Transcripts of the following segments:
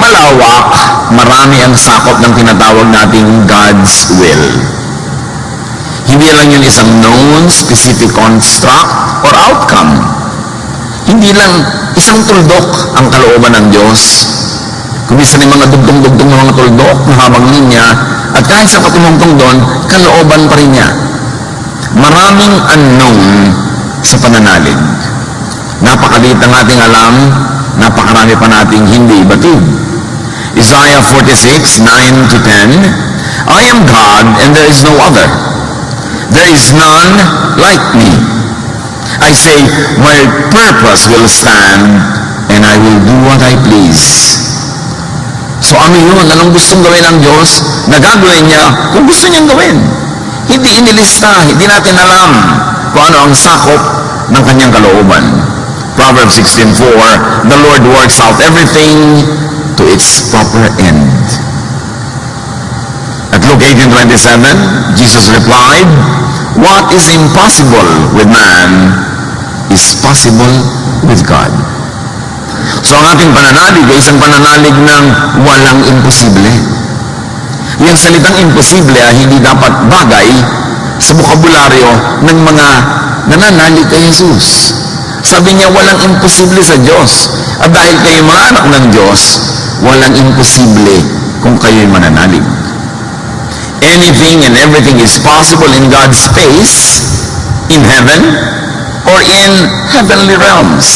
malawak, marami ang sakop ng tinatawag nating God's will. Hindi lang yun isang known, specific construct or outcome. Hindi lang isang tuldok ang kalooban ng Diyos. Kumisa ng mga dugtong-dugtong ng mga tuldok na habang niya, at kahit sa patumungtong doon, kalooban pa rin niya. Maraming unknown sa pananalig. Napakaliit ang ating alam, napakarami pa nating hindi batid. Isaiah 46, 9 to 10, I am God and there is no other. There is none like me. I say, my purpose will stand and I will do what I please. So ano yun? Anong gustong gawin ng Diyos? Nagagawin niya kung gusto niyang gawin. Hindi inilista, hindi natin alam kung ano ang sakop ng kanyang kalooban. Proverbs 16:4, the Lord works out everything to its proper end. At Luke 18:27, Jesus replied, what is impossible with man is possible with God. So ang ating pananalig ay isang pananalig ng walang imposible. Yung salitang imposible ay hindi dapat bagay sa bokabularyo ng mga nananalig kay Jesus. Sabi niya, walang imposible sa Diyos. At dahil kayo mga anak ng Diyos, walang imposible kung kayo'y mananalig. Anything and everything is possible in God's space, in heaven, or in heavenly realms.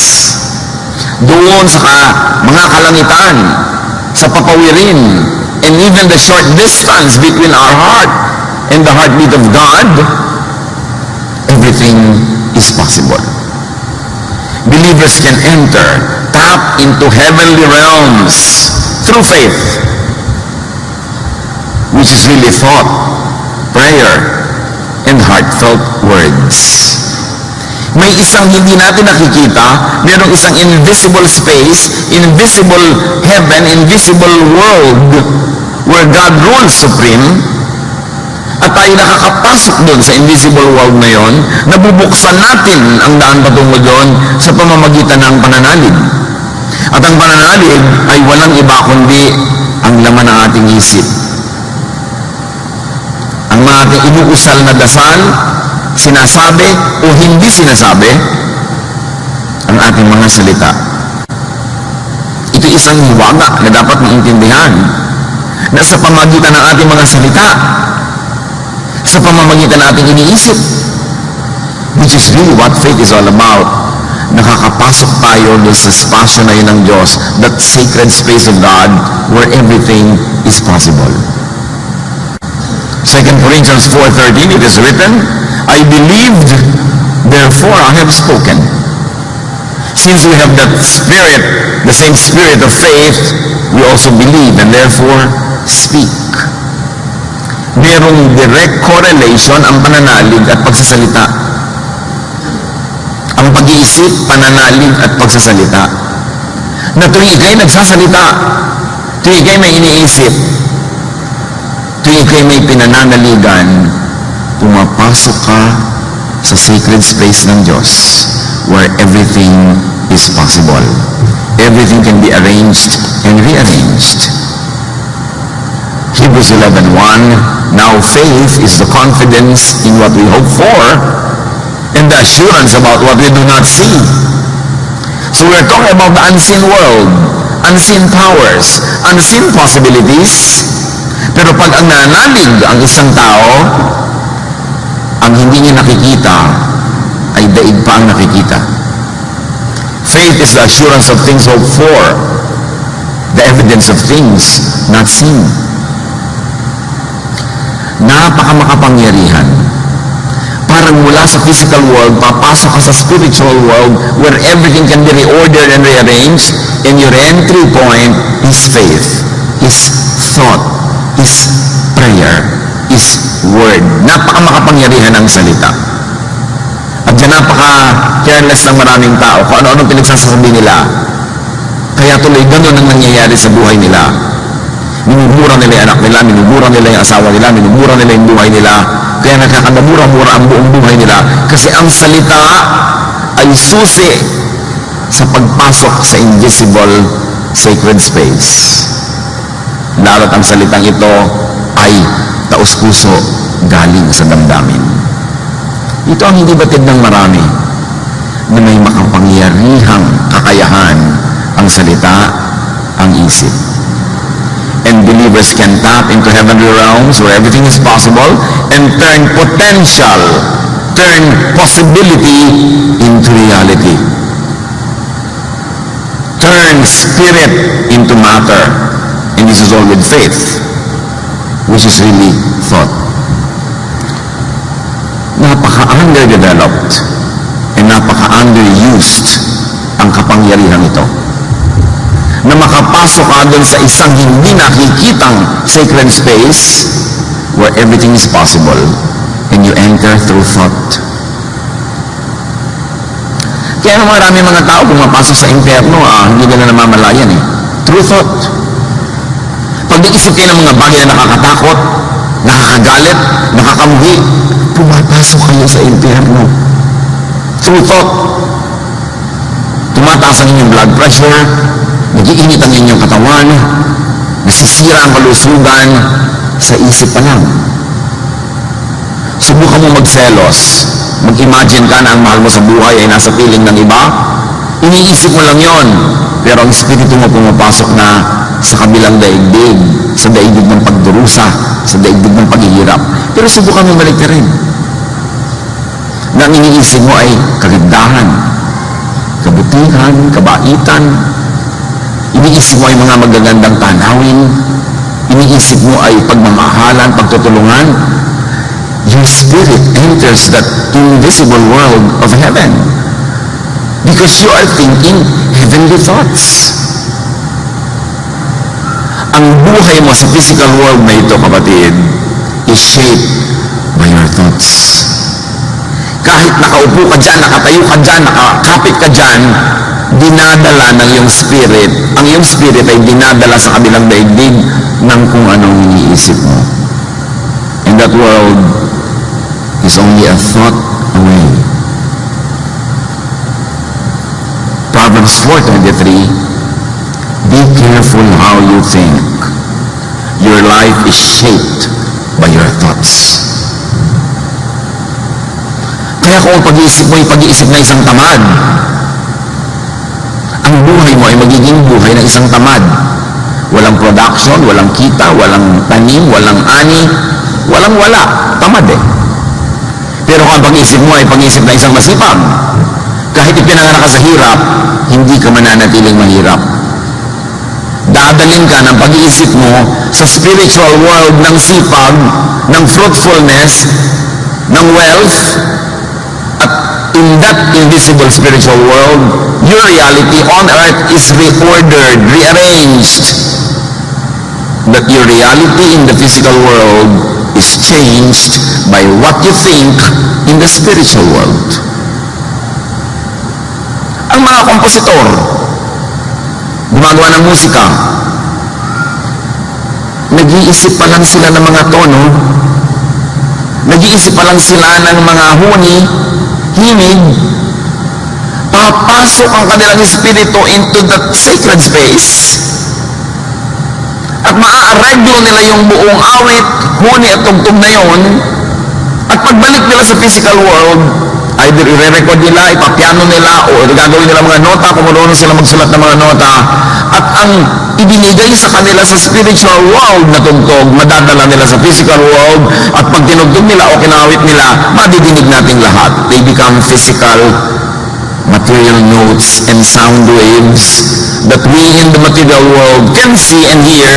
Doon sa mga kalangitan, sa papawirin, and even the short distance between our heart and the heartbeat of God, everything is possible. Believers can enter, tap into heavenly realms through faith, which is really thought, prayer, and heartfelt words. May isang hindi natin nakikita, mayroong isang invisible space, invisible heaven, invisible world, where God rules supreme, at tayo nakakapasok doon sa invisible world na yon, nabubuksan natin ang daan patungo doon sa pamamagitan ng pananalig. At ang pananalig ay walang iba kundi ang laman ng ating isip. Ang mga ating inuusal na dasal, sinasabi o hindi sinasabi, ang ating mga salita. Ito isang hiwaga na dapat maintindihan na sa pamamagitan ng ating mga salita, sa pamamagitan ng ating iniisip, which is really what faith is all about. Nakakapasok tayo doon sa spasyo na yun ng Diyos, that sacred space of God where everything is possible. 2 Corinthians 4:13, it is written, I believed, therefore I have spoken. Since we have that spirit, the same spirit of faith, we also believe and therefore speak. Merong direct correlation ang pananalig at pagsasalita. Ang pag-iisip, pananalig at pagsasalita. Na tuwing ikay nagsasalita, tuwing ikay may iniisip, tuwing ikay may pinananaligan, pumapasok ka sa sacred space ng Diyos where everything is possible. Everything can be arranged and rearranged. Hebrews 11:1, now faith is the confidence in what we hope for and the assurance about what we do not see. So we're talking about the unseen world, unseen powers, unseen possibilities. Pero pag ang nanalig ang isang tao, ang hindi niya nakikita ay daig pa ang nakikita. Faith is the assurance of things hoped for, the evidence of things not seen. Napakamakapangyarihan. Parang mula sa physical world, papasok ka sa spiritual world where everything can be reordered and rearranged, and your entry point is faith, is thought, is prayer, is word. Napakamakapangyarihan ng salita. At yan napaka-careless ng maraming tao kung ano-anong pinagsasabi nila. Kaya tuloy ganun ang nangyayari sa buhay nila. Minubura nila yung anak nila, minubura nila yung asawa nila, minubura nila yung buhay nila. Kaya nakakadamura-mura ang buong buhay nila. Kasi ang salita ay susi sa pagpasok sa invisible sacred space. lalo't ang salitang ito ay taus-puso galing sa damdamin. Ito ang hindi batid ng marami, na may makapangyarihang kakayahan ang salita, ang isip. And believers can tap into heavenly realms where everything is possible and turn potential, turn possibility into reality. Turn spirit into matter. And this is all with faith, which is really thought. Napaka-underdeveloped and napaka-underused ang kapangyarihan ito. Na makapasok ka doon sa isang hindi nakikitang sacred space where everything is possible and you enter through thought. Kaya marami mga tao pumapasok sa impyerno, hindi nila namamalayan through thought. Pag naisip kayo ng mga bagay na nakakatakot, nakakagalit, nakakamuhi, pumapasok kayo sa impyerno. Through thought. Tumataas ang inyong blood pressure, nag-iinit ang inyong katawan, nasisira ang kalusugan sa isip pa lang. Subukan mo magselos. Mag-imagine ka na ang mahal mo sa buhay ay nasa piling ng iba. Iniisip mo lang yon, pero ang espiritu mo pumapasok na sa kabilang daigdig, sa daigdig ng pagdurusa, sa daigdig ng paghihirap. Pero subukan mo baliktarin. Na ang iniisip mo ay kagandahan, kabutihan, kabaitan. Iniisip mo ay mga magagandang tanawin. Iniisip mo ay pagmamahalan, pagtutulungan. Your spirit enters that invisible world of heaven because you are thinking heavenly thoughts. Ang buhay mo sa physical world na ito, kapatid, is shaped by your thoughts. Kahit nakaupo ka dyan, nakatayo ka dyan, nakakapit ka dyan, dinadala ng iyong spirit. Ang iyong spirit ay dinadala sa kabilang daigdig ng kung anong iniisip mo. And that world is only a thought away. Proverbs 4:23, be careful how you think. Your life is shaped by your thoughts. Kaya kung pag-iisip mo ay pag-iisip na isang tamad, ang buhay mo ay magiging buhay ng isang tamad. Walang production, walang kita, walang tanim, walang ani, walang wala. Tamad Pero kung ang pag-iisip mo ay pag-iisip na isang masipag, kahit ipinanganak ka sa hirap, hindi ka mananatiling mahirap. Dadalhin ka ng pag-iisip mo sa spiritual world ng sipag, ng fruitfulness, ng wealth, at in that invisible spiritual world, your reality on earth is reordered, rearranged. That your reality in the physical world is changed by what you think in the spiritual world. Ang mga kompositor, gumagawa ng musika, nag-iisip pa lang sila ng mga tono, nag-iisip pa lang sila ng mga huni, himig, papasok ang kanilang espiritu into that sacred space, at maaareglo nila yung buong awit, huni at tugtog na yon, at pagbalik nila sa physical world, either i-record nila, ipapiano nila, o gagawin nila mga nota, kung marunong sila magsulat ng mga nota, at ang ibinigay sa kanila sa spiritual world na tugtog, madadala nila sa physical world, at pag tinugtog nila o kinawit nila, madidinig natin lahat. They become physical material notes and sound waves that we in the material world can see and hear,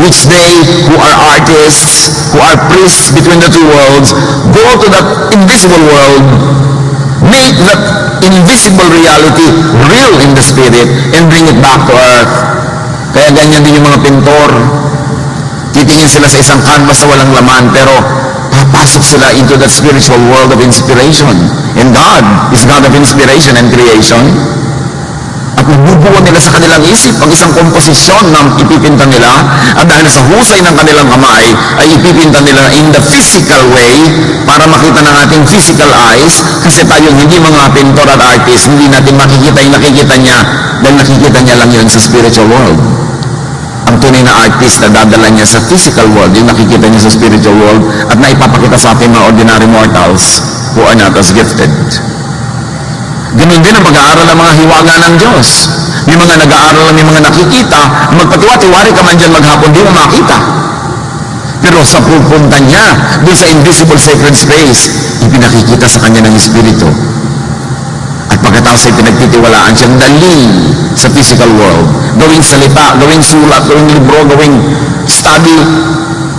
which they who are artists, who are priests between the two worlds, go to that invisible world, make that invisible reality real in the spirit, and bring it back to earth. Kaya ganyan din yung mga pintor. Titingin sila sa isang canvas na walang laman, pero papasok sila into that spiritual world of inspiration. And God is God of inspiration and creation. At nabubuo nila sa kanilang isip ang isang komposisyon na ipipinta nila, at dahil sa husay ng kanilang kamay ay ipipinta nila in the physical way para makita ng ating physical eyes, kasi tayong hindi mga pintor at artist, hindi natin makikita yung nakikita niya, dahil nakikita niya lang yun sa spiritual world. Ang tunay tunay na artist na dadala niya sa physical world, yung nakikita niya sa spiritual world, at naipapakita sa ating mga ordinary mortals who are not as gifted. Ganun din ang pag-aaral ng mga hiwaga ng Diyos. May mga nag-aaral na may mga nakikita, magpatiwa-tiwari ka man dyan maghapon, di mo makita. Pero sa pupunta niya, doon sa invisible sacred space, ipinakikita sa kanya ng Espiritu. At pagkatapos ay pinagtitiwalaan siyang dali sa physical world. Gawing salita, gawing sulat, gawing libro, gawing study.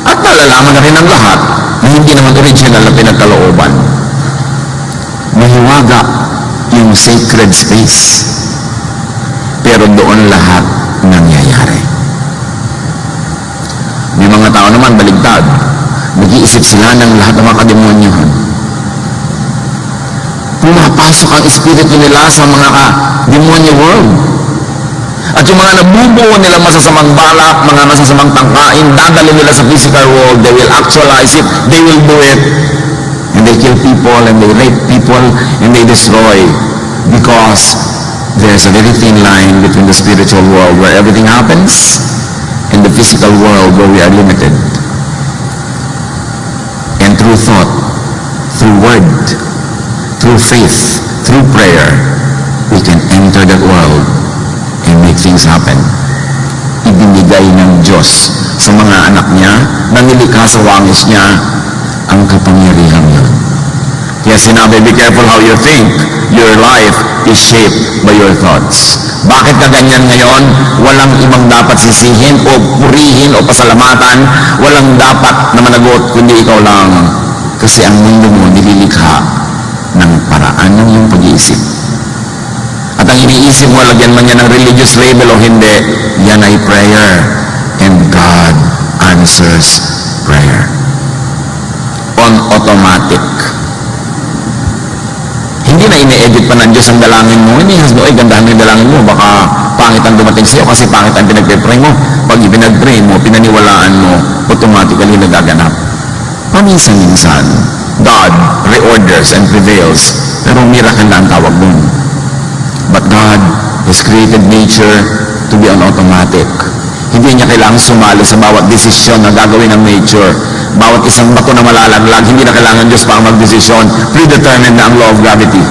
At nalalaman na rin ang lahat na hindi naman original na pinagkalooban. Mahiwaga yung sacred space. Pero doon lahat nangyayari. May mga tao naman baligtad. Nag-iisip sila ng lahat ng mga kademonyohan. Pumapasok ang espiritu nila sa mga demonyo world. At yung mga nabubuo nilang masasamang balak, mga masasamang tangkain, dadali nila sa physical world, they will actualize it, they will do it. And they kill people, and they rape people, and they destroy. Because there's a very thin line between the spiritual world where everything happens and the physical world where we are limited. And through thought, through word, through faith, through prayer, we can enter that world and make things happen. Ibinigay ng Diyos sa mga anak niya na nilikha sa wangis niya ang kapangyarihan niya. Kaya sinabi, be careful how you think. Your life is shaped by your thoughts. Bakit ka ganyan ngayon? Walang ibang dapat sisihin o purihin o pasalamatan. Walang dapat na managot kundi ikaw lang. Kasi ang mundo mo nililikha ng paraan ng iyong pag-iisip. At ang iniisip mo, lagyan man yan ng religious label o hindi, yan ay prayer. And God answers prayer. On automatic. Hindi na ine-edit pa ng Diyos ang dalangin mo. Hindi hasdo, ay gandahan mo yung dalangin mo. Baka pangit ang dumating sa'yo kasi pangit ang pinag-pray mo. Pag ipinag-pray mo, pinaniwalaan mo, automatically nagaganap. Paminsan-minsan, God reorders and prevails. Pero miracle na ang tawag nun. But God has created nature to be on automatic. Hindi niya kailangang sumali sa bawat desisyon na gagawin ng nature. Bawat isang bato na malalaglag, hindi na kailangan Diyos pa ang magdesisyon. Predetermined na ang law of gravity.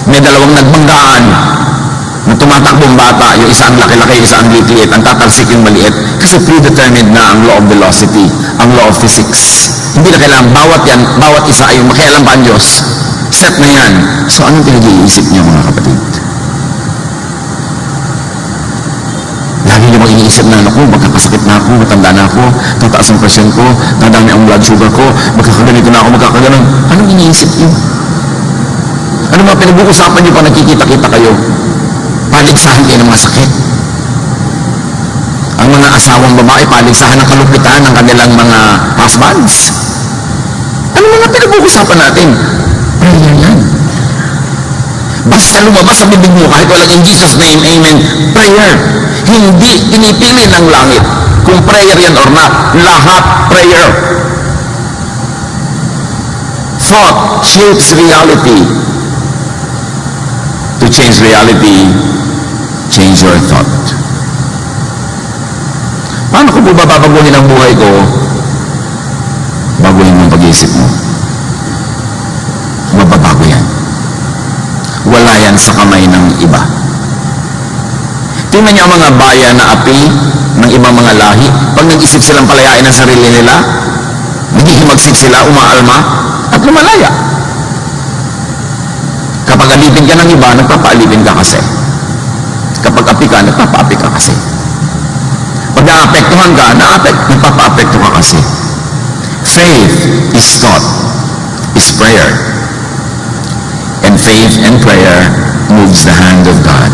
May dalawang nagbanggaan na tumatakbong bata, yung isa ang laki-laki, isa ang liit-liit, ang tatalsik yung maliit, kasi predetermined na ang law of velocity, ang law of physics. Hindi na kailangan, bawat isa ay makialam pa ang Diyos. Set na yan. So, anong pinag-iisip niya, mga kapatid? Lagi niyo mag-iisip na, ako, magkakasakit na ako, matanda na ako, tataas ang presyon ko, dadami ang blood sugar ko, magkakaganito na ako, magkakaganon. Anong iniisip niyo? Ano mga pinag-uusapan niyo pa nakikita-kita kayo? Paligsahan kayo ng mga sakit. Ang mga asawang babae, paligsahan ng kalupitan ng kanilang mga husbands. Ano mga pinag-uusapan natin? Prayer yan. Basta lumabas sa bibig mo, kahit walang in Jesus' name, amen, prayer. Hindi pinipili ng langit kung prayer yan or not. Lahat prayer. Thought shapes reality. To change reality, change your thought. Paano ko po babaguhin ang buhay ko? Baguhin mo ang pag-iisip mo. Mababago yan. Wala yan sa kamay ng iba. Tingnan niyo ang mga bayan na api ng ibang mga lahi. Pag nag-isip silang palayain ang sarili nila, naghihimagsik sila, umaalma, at lumalaya. Kapag alipin ka ng iba, nagpapaalipin ka kasi. Kapag api ka, nagpapaapi ka kasi. Pag naapektuhan ka, nagpapa-apekto ka kasi. Faith is thought, is prayer. And faith and prayer moves the hand of God.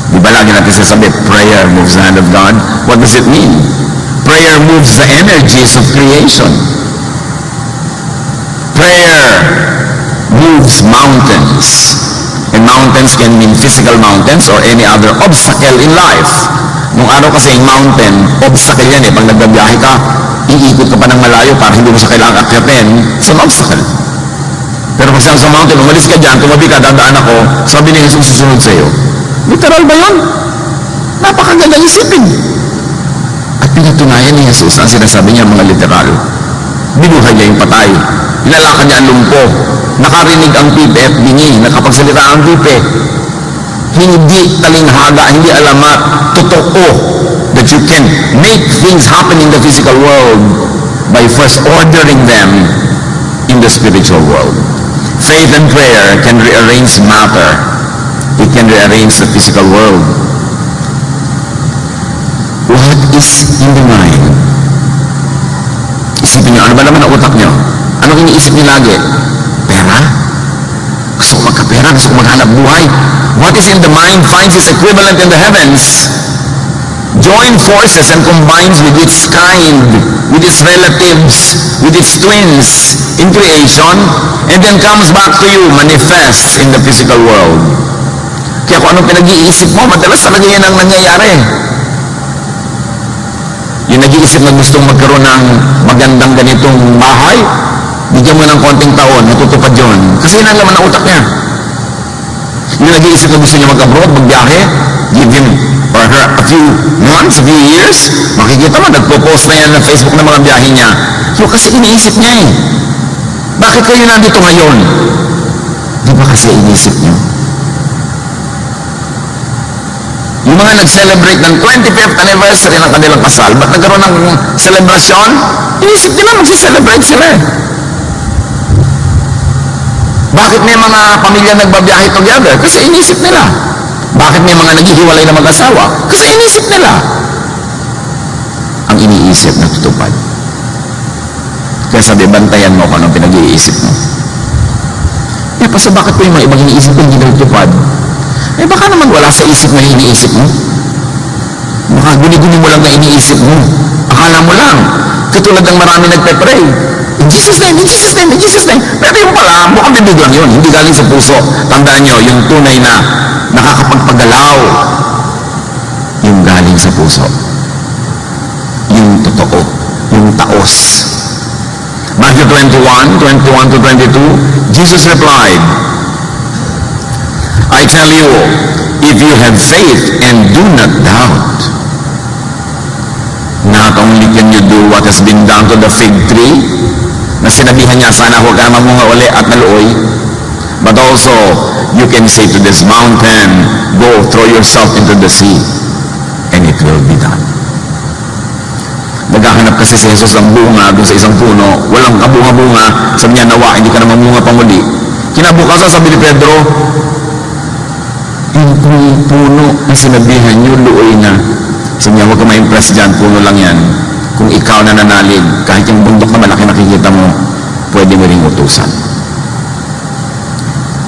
Di ba lagi natin sasabi, prayer moves the hand of God? What does it mean? Prayer moves the energies of creation. Prayer moves mountains. And mountains can mean physical mountains or any other obstacle in life. Nung araw kasi yung mountain, obstacle yan eh. Pag nagbabiyahe ka, iikot ka pa ng malayo para hindi mo siya kailangan akyatin. It's an obstacle. Pero pag sa mountain, umalis ka dyan, tumabi ka, dadaan ako, sabi ni Jesus susunod sa iyo. Literal ba yun? Napakagandang isipin. At pinatunayan ni Jesus ang sinasabi niya mga literal. Binuhay niya yung patay. Inalakad niya ang lumpo. Nakarinig ang pipe at bingi. Nakapagsalita ang pipe. Hindi talinghaga, hindi alamat. Totoo that you can make things happen in the physical world by first ordering them in the spiritual world. Faith and prayer can rearrange matter. It can rearrange the physical world. What is in the mind? Isipin nyo, ano ba naman ang utak nyo? Anong iniisip nyo lagi? Pera? Gusto ko magkapera, gusto ko maghanap buhay. What is in the mind finds its equivalent in the heavens. Join forces and combines with its kind, with its relatives, with its twins in creation, and then comes back to you, manifests in the physical world. Kaya kung anong pinag-iisip mo, madalas talaga yan ang nangyayari. Yung nag-iisip na gustong magkaroon ng magandang ganitong bahay, bigyan mo ng konting taon, natutupad yun. Kasi yun ang laman ng utak niya. Yung nag-iisip na gusto niya mag-abroad, magbiyahe, give him or her a few months, a few years, makikita mo, nagpo-post na yan ng Facebook ng mga biyahe niya. So, kasi iniisip niya eh. Bakit kayo nandito ngayon? Di ba kasi iniisip niyo? Yung mga nag-celebrate ng 25th anniversary ng kanilang kasal, ba't nagkaroon ng celebration? Inisip nila, mag-celebrate sila eh. Bakit may mga pamilya nagbabiyahe together? Kasi inisip nila. Bakit may mga naghihiwalay na mag-asawa? Kasi inisip nila. Ang iniisip na tutupad. Kaya sabi, bantayan mo kung anong pinag-iisip mo. Eh, pasa bakit po yung mga ibang iniisip ko hindi nagtupad? Eh, baka naman wala sa isip na iniisip mo. Baka guni-guni mo lang na iniisip mo. Akala mo lang. Katulad ng marami nagpe-pray. In Jesus' name, in Jesus' name, in Jesus' name. Pero yung pala, mukhang bibig lang yun. Hindi galing sa puso. Tandaan nyo, yung tunay na nakakapagpagalaw, yung galing sa puso. Yung totoo. Yung taos. Matthew 21 to 22, Jesus replied, I tell you, if you have faith and do not doubt, not only can you do what has been done to the fig tree, na sinabihan niya, sana huwag ka mamunga uli at naluoy, but also, you can say to this mountain, go throw yourself into the sea, and it will be done. Naghahanap kasi si Jesus ng bunga doon sa isang puno, walang kabunga-bunga, sabi niya, nawa, hindi ka na mamunga pa muli. Kinabukasan, sabi ni Pedro, yung puno na sinabihan niyo, luoy na. Sabi niya, huwag ka ma-impress dyan, puno lang yan. Kung ikaw na nanalig, kahit yung bundok na malaki nakikita mo, pwede mo ring utusan.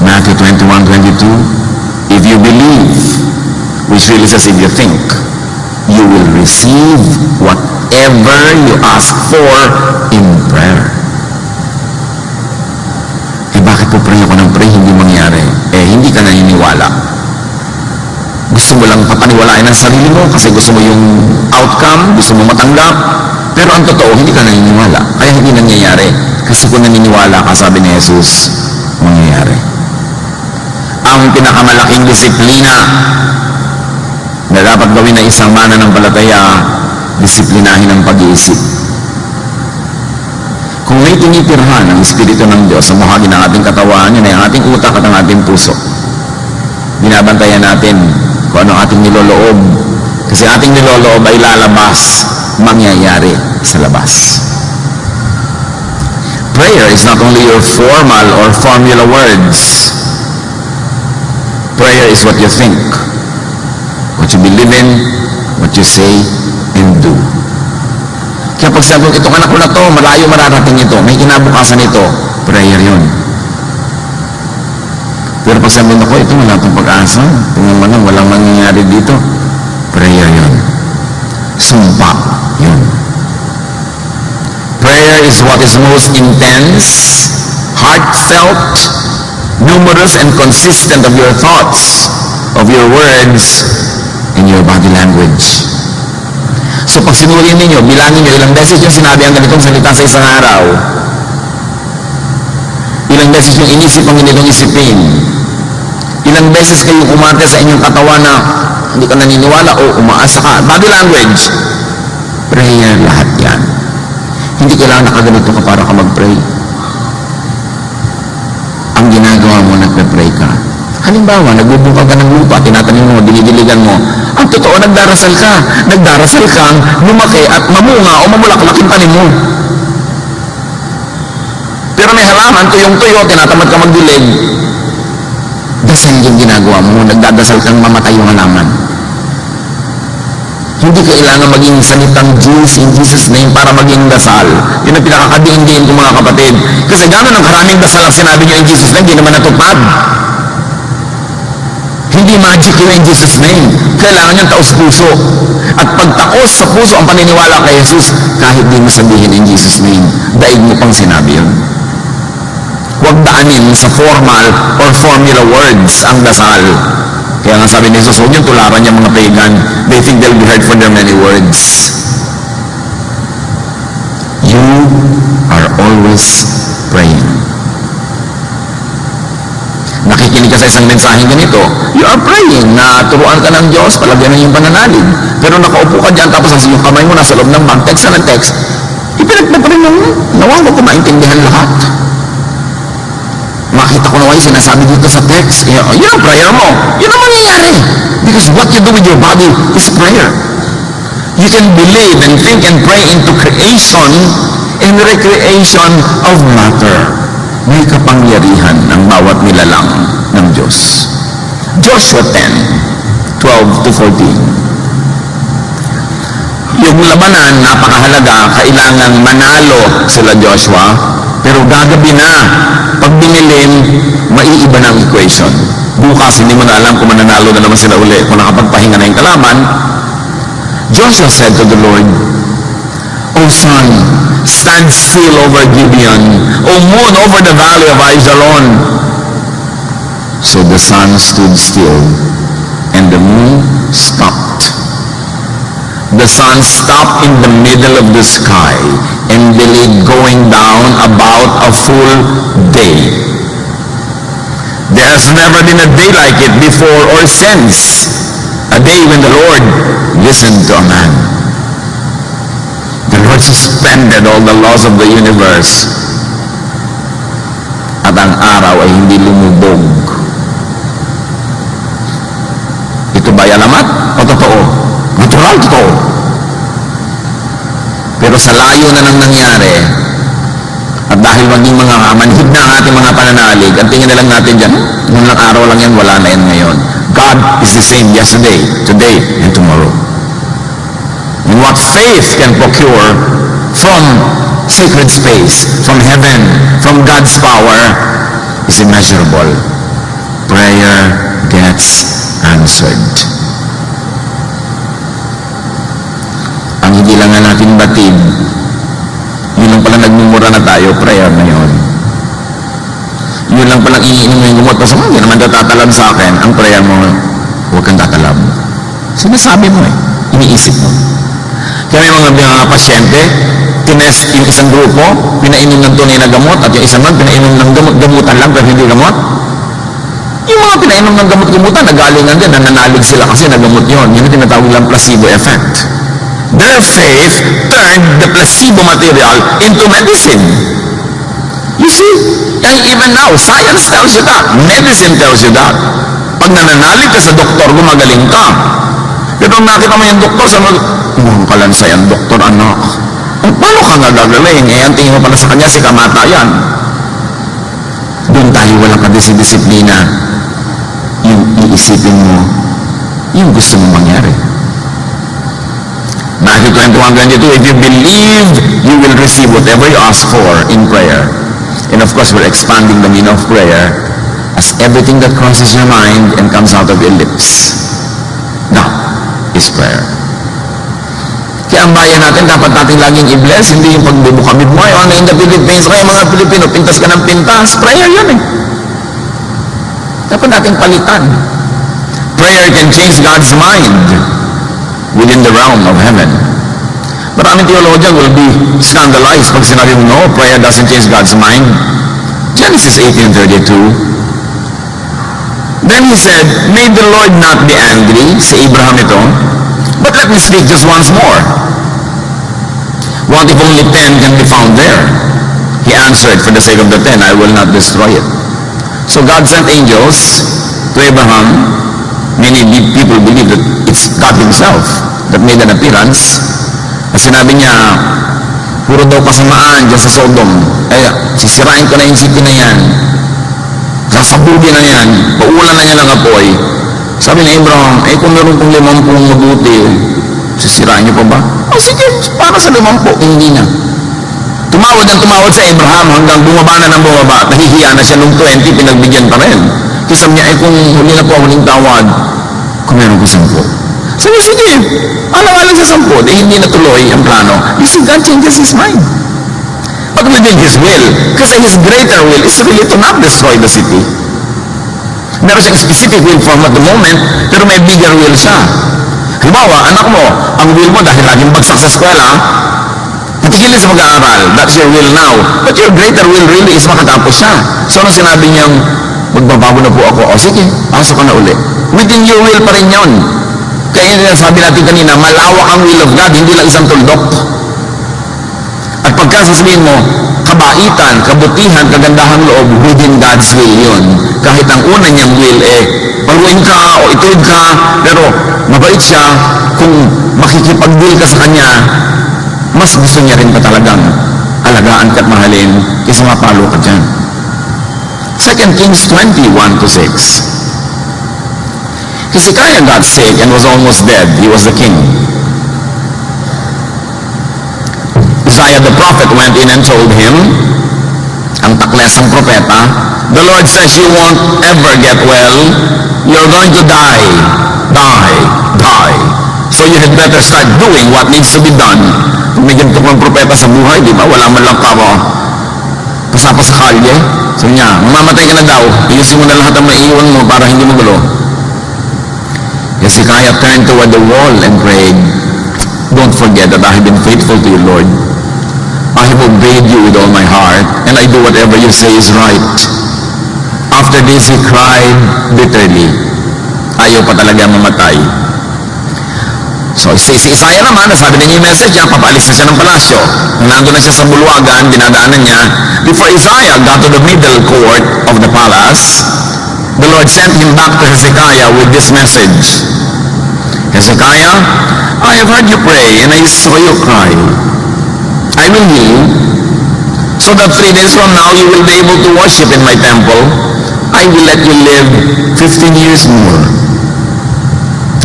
Matthew 21:22, if you believe, which really says if you think, you will receive whatever you ask for in prayer. Eh bakit po pray ako ng pray, hindi mangyari? Eh hindi ka naniniwala. Gusto mo lang papaniwalaan ng sarili mo kasi gusto mo yung outcome, gusto mo matanggap. Pero ang totoo, hindi ka naniniwala. Kaya hindi nangyayari. Kasi kung naniniwala ka, sabi ni Jesus, mangyayari. Ang pinakamalaking disiplina na dapat gawin na isang mananampalataya, disiplinahin ang pag-iisip. Kung may tinitirhan ang Espiritu ng Diyos sa bahagi ng ating katawan, yun ay ang ating utak at ang ating puso. Binabantayan natin kung ano ating niloloob. Kasi ating niloloob ay lalabas, mangyayari sa labas. Prayer is not only your formal or formula words. Prayer is what you think, what you believe in, what you say, and do. Kaya pag sabi, itong anak ko na to, malayo mararating ito, may kinabukasan ito, prayer yun. Pero pag sabi ko, ito wala itong pag-asa, tingnan mo lang, walang mangyayari dito, prayer yun. Sumpa yun. Prayer is what is most intense, heartfelt, numerous and consistent of your thoughts, of your words, and your body language. So pag sinuhin ninyo, bilangin nyo, ilang beses yung sinabi ang ganitong salita sa isang araw, ilang beses yung inisip ang ganitong isipin, ilang beses kayong umarte sa inyong katawan na hindi ka naniniwala, o umaasa ka. Body language. Prayer, lahat yan. Hindi kailangan nakaganito ka para ka mag-pray. Ang ginagawa mo, nagpe-pray ka. Halimbawa, nagbubungkal ka ng lupa, tinatanim mo, dinidiligan mo. Ang totoo, nagdarasal ka. Nagdarasal kang lumaki at mamunga o mamulaklak yung tanim mo. Pero may halaman, tuyong-tuyo, tinatamad ka magdilig. Dasal yung ginagawa mo, nagdadasal kang mamatay yung halaman. Hindi kailangan maging salitang Diyos in Jesus' name para maging dasal. Yun ang pinakakadiin-diin ko mga kapatid. Kasi gano'n ang karaming dasal ang sinabi nyo in Jesus' name, hindi naman natupad. Hindi magic yun in Jesus' name. Kailangan yung taos-puso. At pagtaos sa puso ang paniniwala kay Jesus, kahit di mo sabihin in Jesus' name, daig mo pang sinabi yun. Huwag daanin sa formal or formula words ang dasal. Kaya nga sabi ni Jesus, huwag niyong tularan yung mga pagan. They think they'll be heard for their many words. You are always praying. Nakikinig ka sa isang mensaheng ganito, you are praying na turuan ka ng Diyos, palagyan ng iyong pananalig. Pero nakaupo ka dyan, tapos ang yung kamay mo nasa loob ng bag, text ka ng text, ipinagpaparin mo, nawa ko maintindihan lahat. Makita ko naman yung sinasabi dito sa text. Yun ang prayer mo. Yun ang mangyayari. Because what you do with your body is prayer. You can believe and think and pray into creation and recreation of matter. May kapangyarihan ng bawat nilalang ng Diyos. Joshua 10:12 to 14. Yung labanan, napakahalaga, kailangan manalo sila Joshua, pero gagabi na, pag binilin, maiiba na ang equation. Bukas, hindi mo na alam kung mananalo na naman sila uli. Kung nakapagpahinga na yung kalaban, Joshua said to the Lord, O sun, stand still over Gibeon. O moon, over the valley of Ajalon. So the sun stood still, and the moon stopped. The sun stopped in the middle of the sky and delayed going down about a full day. There has never been a day like it before or since, a day when the Lord listened to a man. The Lord suspended all the laws of the universe, at ang araw ay hindi lumubog. Ito ba'y alamat o totoo? Natural, totoo. Pero sa layo na nang nangyari, at dahil maging mga manhid na ang ating mga pananalig, at tingin na lang natin dyan, nung lang araw lang yan, wala na yan ngayon. God is the same yesterday, today, and tomorrow. And what faith can procure from sacred space, from heaven, from God's power, is immeasurable. Prayer gets answered. Ang hindi lang nga natin batid, yun lang pala nagmumura na tayo, prayer na yun. Yun lang palang iniinom mo yung gumot. Basta hindi naman daw tatalab sa akin. Ang prayer mo, huwag kang tatalab. Sinasabi mo iniisip mo. Kaya may mga pasyente, tinest yung isang grupo, pinainom ng tunay na gamot, at yung isang man, pinainom ng gamutan lang, pero hindi gamot. Yung mga pinainom ng gamot-gamutan, nagalingan din, nananalig sila kasi nagamot yun. Yun ang tinatawag lang placebo effect. Their faith turned the placebo material into medicine. You see, and even now, science tells you that. Medicine tells you that. Pag nananalig ka sa doktor, gumagaling ka. Pero nakita mo yung doktor, sabi mo, kalansay ang doktor, anak. Paano ka nga gagaling? Ang tingin mo pala sa kanya, si kamata yan. Doon tayo walang kadisiplina. Yung iisipin mo, yung gusto mo mangyari. Matthew 21:22, if you believe, you will receive whatever you ask for in prayer. And of course, we're expanding the meaning of prayer as everything that crosses your mind and comes out of your lips. That is prayer. Kaya ang bayan natin, dapat natin laging i-bless, hindi yung pagbubukamid mo. Ano in the Philippines, kaya mga Pilipino, pintas ka ng pintas. Prayer yun Dapat natin palitan. Prayer can change God's mind within the realm of heaven. Maraming theologian will be scandalized pag sinabi mo, no, prayer doesn't change God's mind. Genesis 18:32. Then he said, "May the Lord not be angry," si Abraham ito, "but let me speak just once more. What if only 10 can be found there?" He answered, "For the sake of the 10, I will not destroy it." So God sent angels to Abraham. Many people believe that it's God himself that made an appearance. At sinabi niya, puro daw kasamaan dyan sa Sodom. Kaya sisirain ko na yung city na yan. Sasabugin na yan. Paulan na niya ng apoy. Sabi ni Abraham, kung meron kong 50 mabuti, sisirain niyo pa ba? Sige, para sa 50, hindi na. Tumawad ang tumawad sa Abraham hanggang bumaba na ng bumaba. Nahihiya na siya nung 20, pinagbigyan pa rin. Kasi sabi niya, kung huli na po, huling tawad, kung meron ko 10. Sabi, sige, alang-alang sa 10, hindi natuloy ang plano. You see, God changes His mind. But within His will, kasi His greater will is really to not destroy the city. Meron siyang specific will from at the moment, pero may bigger will siya. Halimbawa, anak mo, ang will mo dahil laging bagsak sa eskwela, patigilin sa mag-aaral. That's your will now. But your greater will really is makatapos siya. So, nung sinabi niyang, magbabago na po ako, sige, pasok ka na uli. Within your will pa rin yun. Kaya yun sabi natin kanina, malawak ang will of God, hindi lang isang tuldok. At pagka sasabihin mo, kabaitan, kabutihan, kagandahang loob, within God's will yun. Kahit ang una niyang will, paluin ka o ituwid ka, pero mabait siya, kung makikipag-deal ka sa Kanya, mas gusto niya rin pa talagang alagaan ka at mahalin kaysa mapalo ka dyan. 2 Kings 20:1-6. Hezekiah got sick and was almost dead. He was the king. Isaiah the prophet went in and told him, ang taklesang propeta, "The Lord says you won't ever get well. You're going to die. So you had better start doing what needs to be done." Kung may ganito kang propeta sa buhay, di ba? Wala man lang pa ako pasapa sa kalye. Sabi niya, mamamatay ka na daw. Iyusin mo na lahat ang maiiwan mo para hindi magulo. Hezekiah turned toward the wall and prayed, "Don't forget that I have been faithful to you, Lord. I have obeyed you with all my heart, and I do whatever you say is right." After this, he cried bitterly. Ayaw pa talaga mamatay. So, si Isaiah naman, nasabi na niya yung message niya, papaalis na siya ng palasyo. Nandun na siya sa bulwagan, dinadaanan niya. Before Isaiah got to the middle court of the palace, the Lord sent him back to Hezekiah with this message. "Hezekiah, I have heard you pray, and I saw you cry. I will heal, so that 3 days from now you will be able to worship in my temple. I will let you live 15 years more."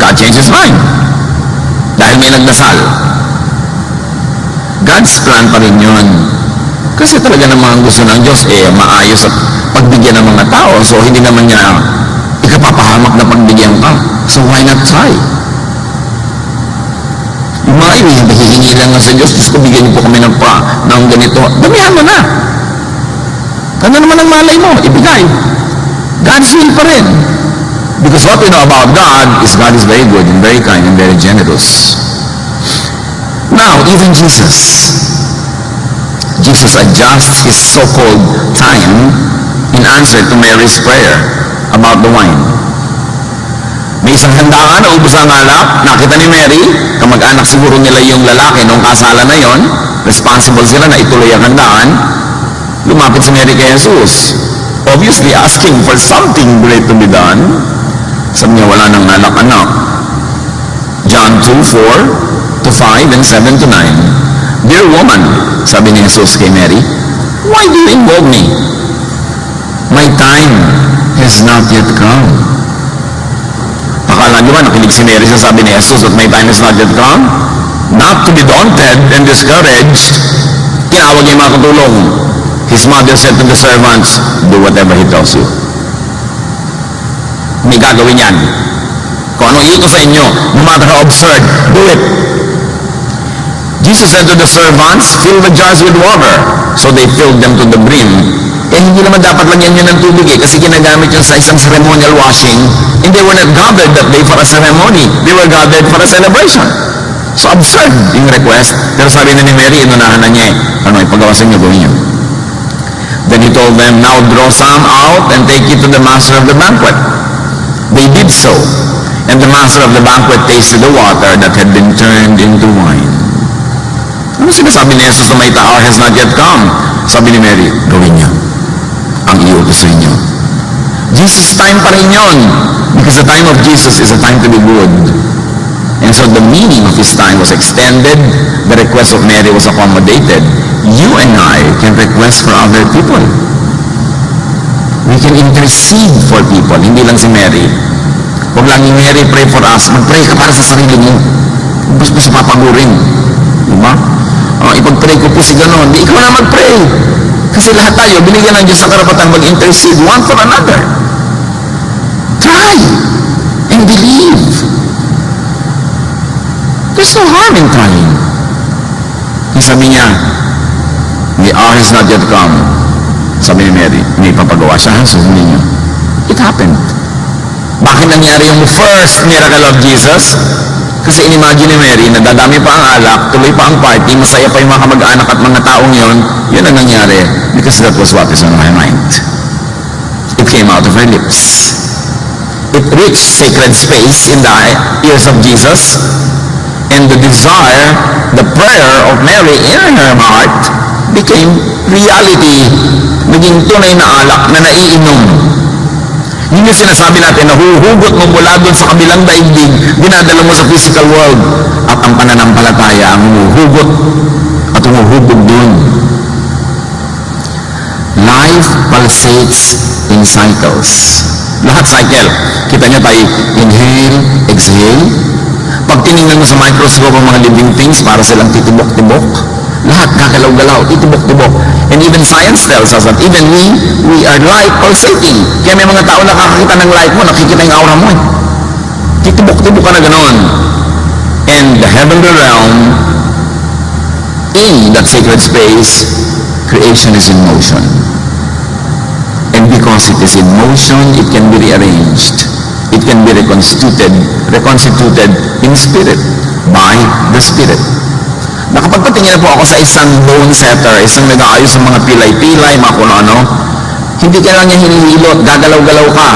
God changed his mind. Dahil may nagdasal. God's plan pa rin yun. Kasi talaga namang gusto ng Diyos, maayos at pagbigyan ng mga tao. So, hindi naman niya ikapapahamak na pagbigyan ka. So, why not try? Yung mga iwi, hihingi lang sa Diyos, Diyos ko, bigyan niyo po kami ng ganito. Damihan mo na. Ano naman ang malay mo? Ibigay. God's will pa rin. Because what we know about God is very good and very kind and very generous. Now, even Jesus adjusts his so-called time in answer to Mary's prayer about the wine. May isang handaan, naubos ang alak, nakita ni Mary, kamag-anak siguro nila yung lalaki nung kasalan na yon, responsible sila na ituloy ang handaan, lumapit si Mary kay Jesus, obviously asking for something great to be done. Sabi niya, wala nang anak-anak. John 2:4-5 and 7-9. "Dear woman," sabi ni Jesus kay Mary, "why do you involve me? My time has not yet come." Akala niyo ba nakinig si Mary sa sabi ni Jesus that my time has not yet come? Not to be daunted and discouraged, tinawag niya yung mga katulong. His mother said to the servants, "Do whatever he tells you." May gagawin yan. Kung anong iiko sa inyo, no matter how absurd, do it. Jesus said to the servants, "Fill the jars with water." So they filled them to the brim. Hindi naman dapat lagyan nyo ng tubig kasi ginagamit yun sa isang ceremonial washing. And they were not gathered that day for a ceremony. They were gathered for a celebration. So absurd yung request. Pero sabi na ni Mary, inunahan na niya ipagawa sa inyo, gawin nyo. Then he told them, "Now draw some out and take it to the master of the banquet." They did so, and the master of the banquet tasted the water that had been turned into wine. Ano sinasabi ni Jesus na may hour has not yet come? Sabi ni Mary, gawin niyo ang iutos sa inyo. Jesus' time pa rin yun, because the time of Jesus is a time to be good. And so the meaning of his time was extended, the request of Mary was accommodated. You and I can request for other people. We can intercede for people, hindi lang si Mary. Huwag lang ni Mary pray for us, mag-pray ka para sa sarili mo. Gusto mo sa papagurin. Diba? Ipag-pray ko po si ganon. Di ikaw na mag-pray. Kasi lahat tayo, binigyan ng Diyos ang karapatan mag-intercede one for another. Try and believe. There's no harm in trying. Sabi niya, the hour has not yet come. Sabi ni Mary, may papagawa siya, sundin niyo. It happened. Bakit nangyari yung first miracle of Jesus? Kasi inimagine ni Mary na dadami pa ang alak, tuloy pa ang party, masaya pa yung mga kamag-anak at mga taong yon. Yun ang nangyari because that was what is on my mind. It came out of her lips. It reached sacred space in the ears of Jesus, and the desire, the prayer of Mary in her heart became reality. Naging tunay na alak na naiinom. Yun yung sinasabi natin, nahuhugot mo mula doon sa kabilang daigdig, dinadala mo sa physical world. At ang pananampalataya ang humuhugot at humuhubog doon. Life pulsates in cycles. Lahat cycle. Kita niyo tayo, inhale, exhale. Pag tinignan mo sa microscope ang mga living things, para silang titibok-tibok. Lahat gagalaw-galaw, titibok-tibok. And even science tells us that even we are light pulsating. Kaya may mga tao nakakakita ng light mo, nakikita yung aura mo. Titibok-tibok ka na ganon. And the heavenly realm, in that sacred space, creation is in motion. And because it is in motion, it can be rearranged. It can be reconstituted in spirit, by the Spirit. Nakapagpatingin na po ako sa isang bone setter, isang nag-aayos ng mga pilay-pilay, mga kung ano. Hindi ka lang niya hinihilot, gagalaw-galaw ka.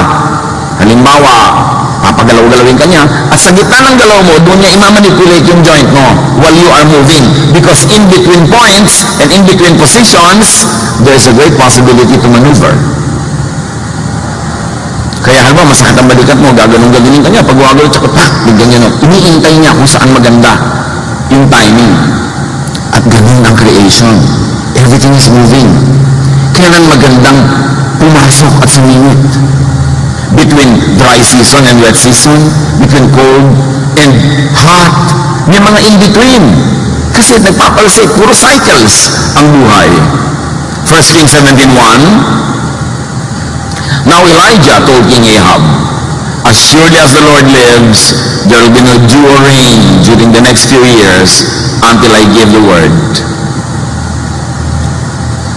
Halimbawa, papagalaw-galawin ka niya, at sa gitna ng galaw mo, doon niya imamanipulate yung joint mo while you are moving. Because in between points and in between positions, there's a great possibility to maneuver. Kaya halimbawa, masakit ang balikat mo, gaganong-gaganin ka niya, pag wagalaw, tsaka bigyan niya, iniintay niya kung saan maganda yung timing. At ganun ang creation. Everything is moving. Kailan magandang pumasok at sumingit. Between dry season and wet season, between cold and hot, may mga in-between. Kasi nagpapalsate, puro cycles ang buhay. 1 Kings 17:1, Now Elijah told King Ahab, As surely as the Lord lives, there will be no dew or rain during the next few years until I give the word.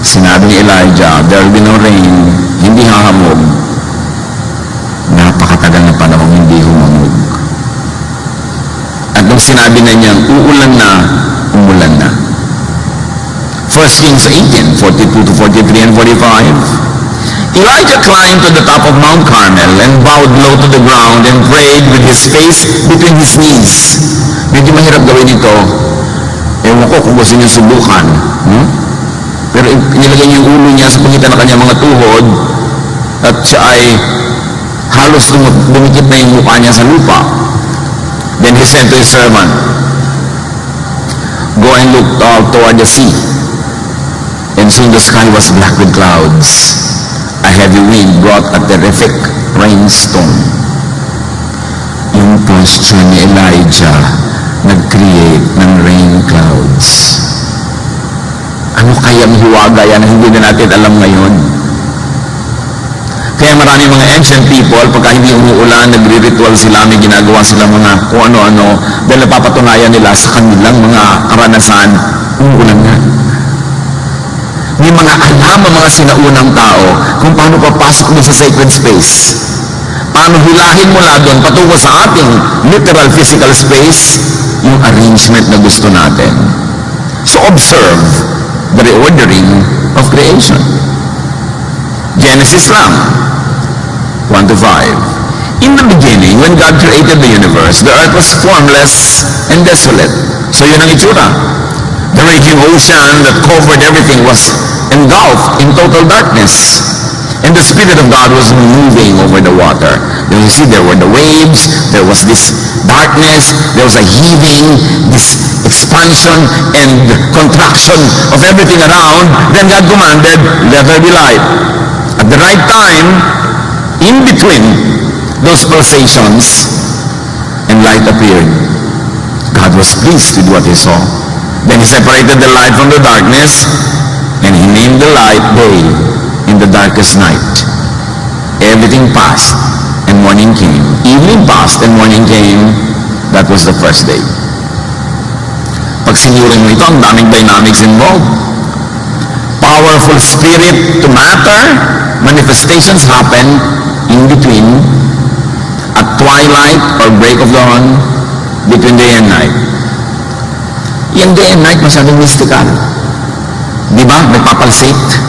Sinabi ni Elijah, there will be no rain, hindi hahamog. Napakatagal na panahon hindi humamog. At nung sinabi na niyang uulan na, umulan na. 1 Kings 18, 42 to 43 and 45. Elijah climbed to the top of Mount Carmel and bowed low to the ground and prayed with his face between his knees. Medyo mahirap gawin ito. Ewan ko kung gusto niya subukan. Pero inilagay niya yung ulo niya sa pagitan ng kanyang mga tuhod at siya ay halos dumikit na yung mukha niya sa lupa. Then he said to his servant, Go and look toward the sea. And soon the sky was black with clouds. A heavy wind brought a terrific rainstorm. Yung posture ni Elijah nag-create ng rain clouds. Ano kayang hiwaga yan na hindi na natin alam ngayon? Kaya marami mga ancient people, pagka hindi umuulan, nagre-ritual sila, may ginagawa sila mga kung ano-ano, dahil napapatunayan nila sa kanilang mga karanasan, umuulan nga. May mga alam ang mga sinaunang tao kung paano papasok mo sa sacred space. Paano hilahin mula doon patungo sa ating literal physical space yung arrangement na gusto natin. So observe the reordering of creation. Genesis lang, 1 to 5. In the beginning, when God created the universe, the earth was formless and desolate. So yun ang itsura. The raging ocean that covered everything was engulfed in total darkness. And the Spirit of God was moving over the water. Then you see there were the waves, there was this darkness, there was a heaving, this expansion and contraction of everything around. Then God commanded, let there be light. At the right time, in between those pulsations, and light appeared. God was pleased with what he saw. Then he separated the light from the darkness, and he named the light day in the darkest night. Everything passed, and morning came. Evening passed, and morning came. That was the first day. Pag sinurin mo ito, ang daming dynamics involved. Powerful spirit to matter, manifestations happen in between, at twilight or break of dawn, between day and night. Yung day and night masyadong mystical. Di ba? Nagpapalsate.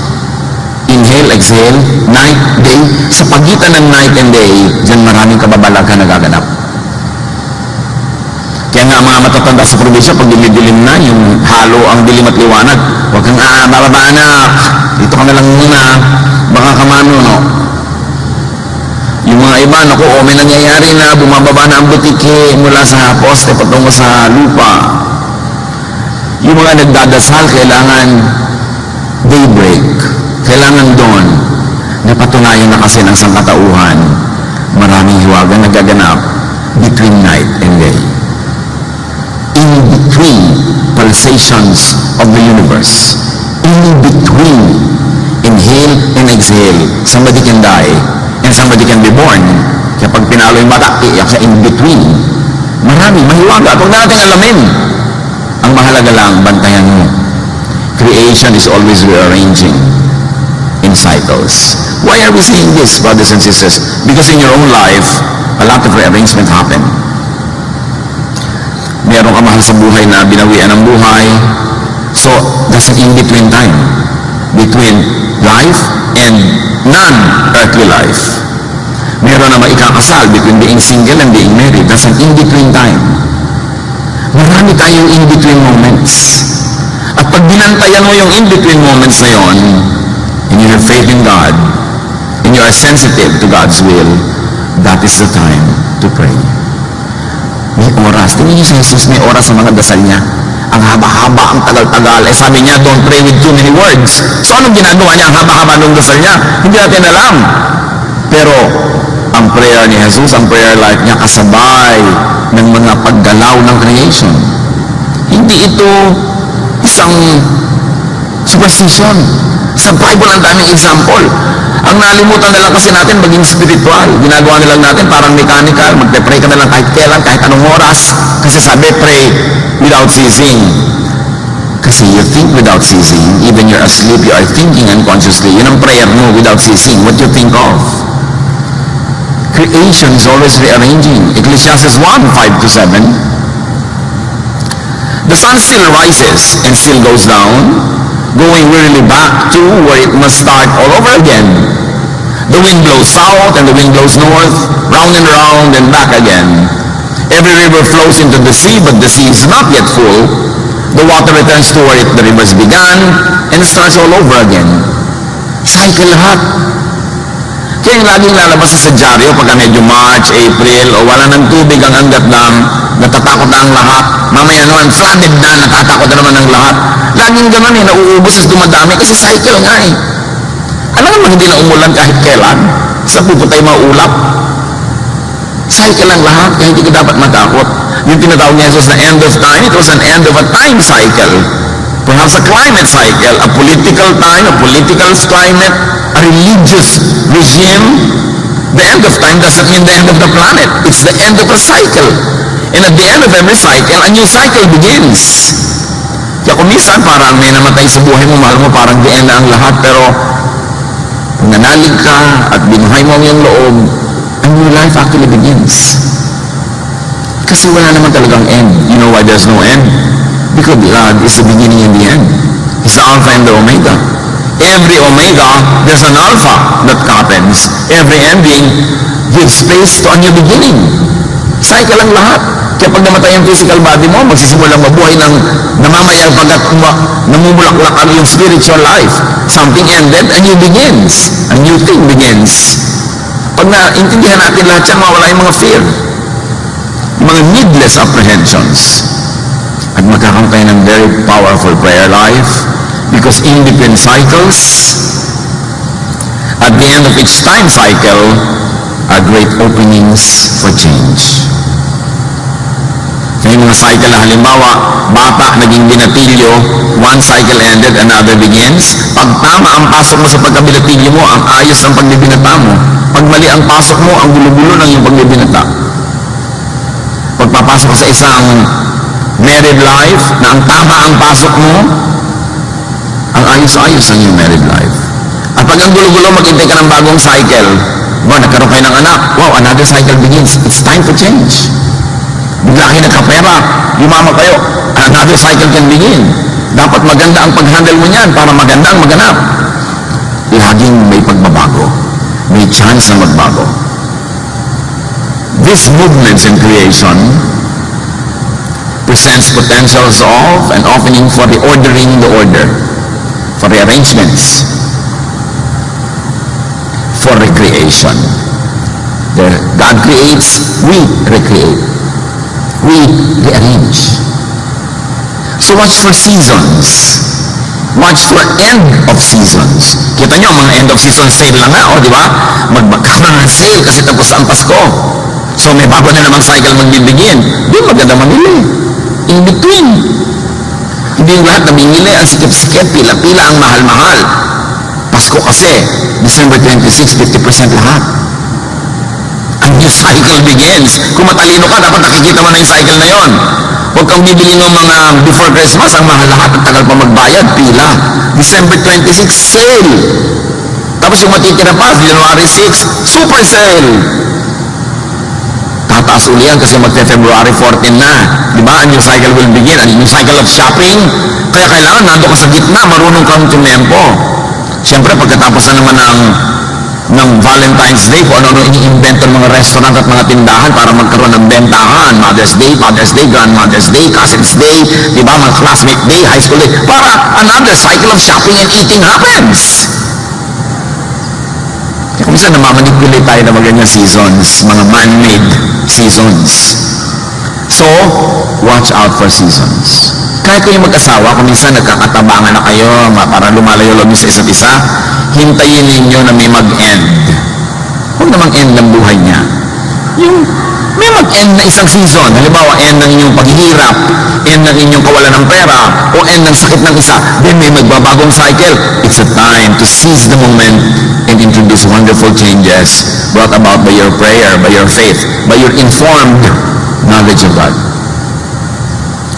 Inhale, exhale, night, day. Sa pagitan ng night and day, dyan maraming kababalagan nagaganap. Kaya nga mga matatanda sa probinsya, pag dilim-dilim na, yung halo ang dilim at liwanag, huwag kang bababa anak, dito ka na lang muna, baka kamano, no? Yung mga iba, naku, may nangyayari na, bumababa na ang butike mula sa poste patungo sa lupa. Yung mga nagdadasal, kailangan daybreak. Kailangan doon, napatunayan na kasi ng sangkatauhan, maraming hiwaga nagaganap between night and day. In between pulsations of the universe, in between inhale and exhale, somebody can die and somebody can be born. Kaya pag pinalo yung mata, iyak siya in between. Marami, mahiwaga. Huwag na natin alamin. Ang mahalaga lang, bantayan mo. Creation is always rearranging in cycles. Why are we saying this, brothers and sisters? Because in your own life, a lot of rearrangement happen. Meron ka mahal sa buhay na binawian ng buhay. So, that's an in-between time. Between life and non-earthly life. Meron naman ikakasal between being single and being married. That's an in-between time. Marami tayong in-between moments. At pag binantayan mo yung in-between moments na yon, and you have faith in God, and you are sensitive to God's will, that is the time to pray. May oras. Tingnan niyo si Jesus, may oras sa mga dasal niya. Ang haba-haba, ang tagal-tagal. Eh sabi niya, don't pray with too many words. So anong ginagawa niya? Ang haba-haba ng dasal niya? Hindi natin alam. Pero, ang prayer ni Jesus, ang prayer life niya, kasabay ng mga paggalaw ng creation. Hindi ito isang superstition. Sa Bible, ang daming example. Ang nalimutan na lang kasi natin maging spiritual. Ginagawa na lang natin parang mechanical. Magpe-pray ka na lang kahit kailan, kahit anong oras. Kasi sabi, pray without ceasing. Kasi you think without ceasing. Even you're asleep, you are thinking unconsciously. Yun ang prayer mo without ceasing. What you think of. Creation is always rearranging. Ecclesiastes 1:5-7. The sun still rises and still goes down, going wearily back to where it must start all over again. The wind blows south and the wind blows north, round and back again. Every river flows into the sea, but the sea is not yet full. The water returns to where the rivers began and starts all over again. Cycle lahat. Kaya yung laging lalabas sa dyaryo pagka medyo March, April, o wala ng tubig ang Angat Dam, natatakot na ang lahat. Mamaya naman, flooded na, natatakot na naman ang lahat. Laging ganun nauubos at dumadami kasi cycle nga eh. Alam naman hindi na umulan kahit kailan. Sa puputay maulap. Cycle ang lahat, kaya hindi ka dapat matakot. Yung tinatawag niya Jesus na end of time, it was an end of a time cycle. Perhaps a climate cycle, a political time, a political climate, a religious regime. The end of time doesn't mean the end of the planet. It's the end of a cycle. And at the end of every cycle, a new cycle begins. Kaya kung minsan parang may namatay sa buhay mo, mahal mo parang the end na ang lahat, pero kung nanalig ka at binuhay mo ang iyong loob, a new life actually begins. Kasi wala naman talagang end. You know why there's no end? Because God is the beginning and the end. He's the Alpha and the Omega. Every Omega, there's an Alpha that happens. Every ending, give space to a new beginning. Cycle ang lahat. Kaya pag namatay ang physical body mo, magsisimulang mabuhay ng namamayag pagkat namumulaklak ang yung spiritual life. Something ended, a new begins. A new thing begins. Pag naintindihan natin lahat yan, mawala yung mga fear. Mga needless apprehensions. At magkakaroon tayo ng very powerful prayer life because in between cycles, at the end of each time cycle, are great openings for change. May mga cycle na halimbawa, bata naging binatilyo, one cycle ended, another begins. Pag tama ang pasok mo sa pagkabinatilyo mo, ang ayos ng pagbibinata mo. Pag mali ang pasok mo, ang gulo-gulo ng iyong pagbibinata. Pag papasok ka sa isang married life, na ang tama ang pasok mo, ang ayos-ayos ng iyong married life. At pag ang gulo-gulo, maghintay ka ng bagong cycle, nagkaroon kayo ng anak, wow, another cycle begins. It's time to change. Bigla kayo nagkapera, yumama kayo, another cycle can begin. Dapat maganda ang pag-handle mo niyan para maganda ang maganap. Laging may pagbabago. May chance na magbago. These movements in creation presents potentials of and opening for reordering the order, for rearrangements, for recreation. God creates, we recreate. We rearrange. So watch for seasons. Watch for end of seasons. Kita nyo, mga end of season sale lang nga, di ba? Magkakaroon ng sale kasi tapos ang Pasko. So may bago na namang cycle magbibigyan. Di maganda mamili. In between. Hindi yung lahat namimili, ang sikip-sikip, pila-pila, ang mahal-mahal. Pasko kasi, December 26, 50% lahat. A new cycle begins. Kung matalino ka, dapat nakikita mo na yung cycle na yon. Huwag kang bibili ng mga before Christmas, ang mahal lahat, ang tagal pa magbayad, pila. December 26, sale. Tapos yung matitira pa, January 6, super sale. Tataas uli yan kasi magte-February 14 na. Di ba? A new cycle will begin. A new cycle of shopping. Kaya kailangan nando ka sa gitna, marunong kang tumempo. Siyempre, pagkatapos na naman ng Valentine's Day, kung ano-ano ini-invento ng mga restaurant at mga tindahan para magkaroon ng bentahan, Mother's Day, Father's Day, Grandmother's Day, Cousin's Day, di ba, mga classmate day, high school day, para another cycle of shopping and eating happens. Kaya minsan namamanipulate tayo ng mga ganyan seasons, mga man-made seasons. So, watch out for seasons. Kahit kayo mag-asawa, kung minsan nagkakatabangan na kayo para lumalayo lang sa isa't isa, hintayin ninyo na may mag-end. Huwag namang end ng buhay niya. Yung may mag-end na isang season. Halimbawa, end ng inyong paghihirap, end ng inyong kawalan ng pera, o end ng sakit ng isa. Then may magbabagong cycle. It's a time to seize the moment and introduce wonderful changes brought about by your prayer, by your faith, by your informed knowledge of God.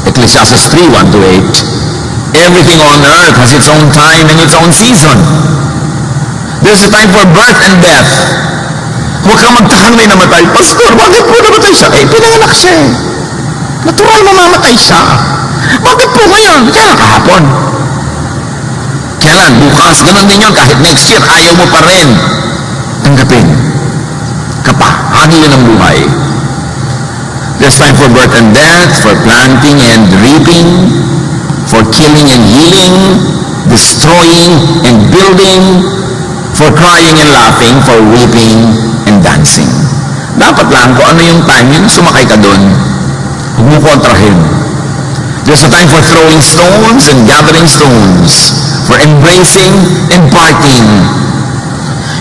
Ecclesiastes 3, 1-8. Everything on earth has its own time and its own season. There's a time for birth and death. Huwag kang magtaka may namatay. Pastor, bakit po namatay siya? Pinanganak siya eh. Natural mamamatay siya. Bakit po ngayon? Kaya kahapon. Kailan? Bukas. Ganon din yun. Kahit next year, ayaw mo pa rin. Tanggapin. Hagi yun ang buhay. There's time for birth and death, for planting and reaping, for killing and healing, destroying and building, for crying and laughing, for weeping and dancing. Dapat lang kung ano yung time, yun sumakay ka doon. Huwag mo kontrahin. There's a time for throwing stones and gathering stones, for embracing and parting.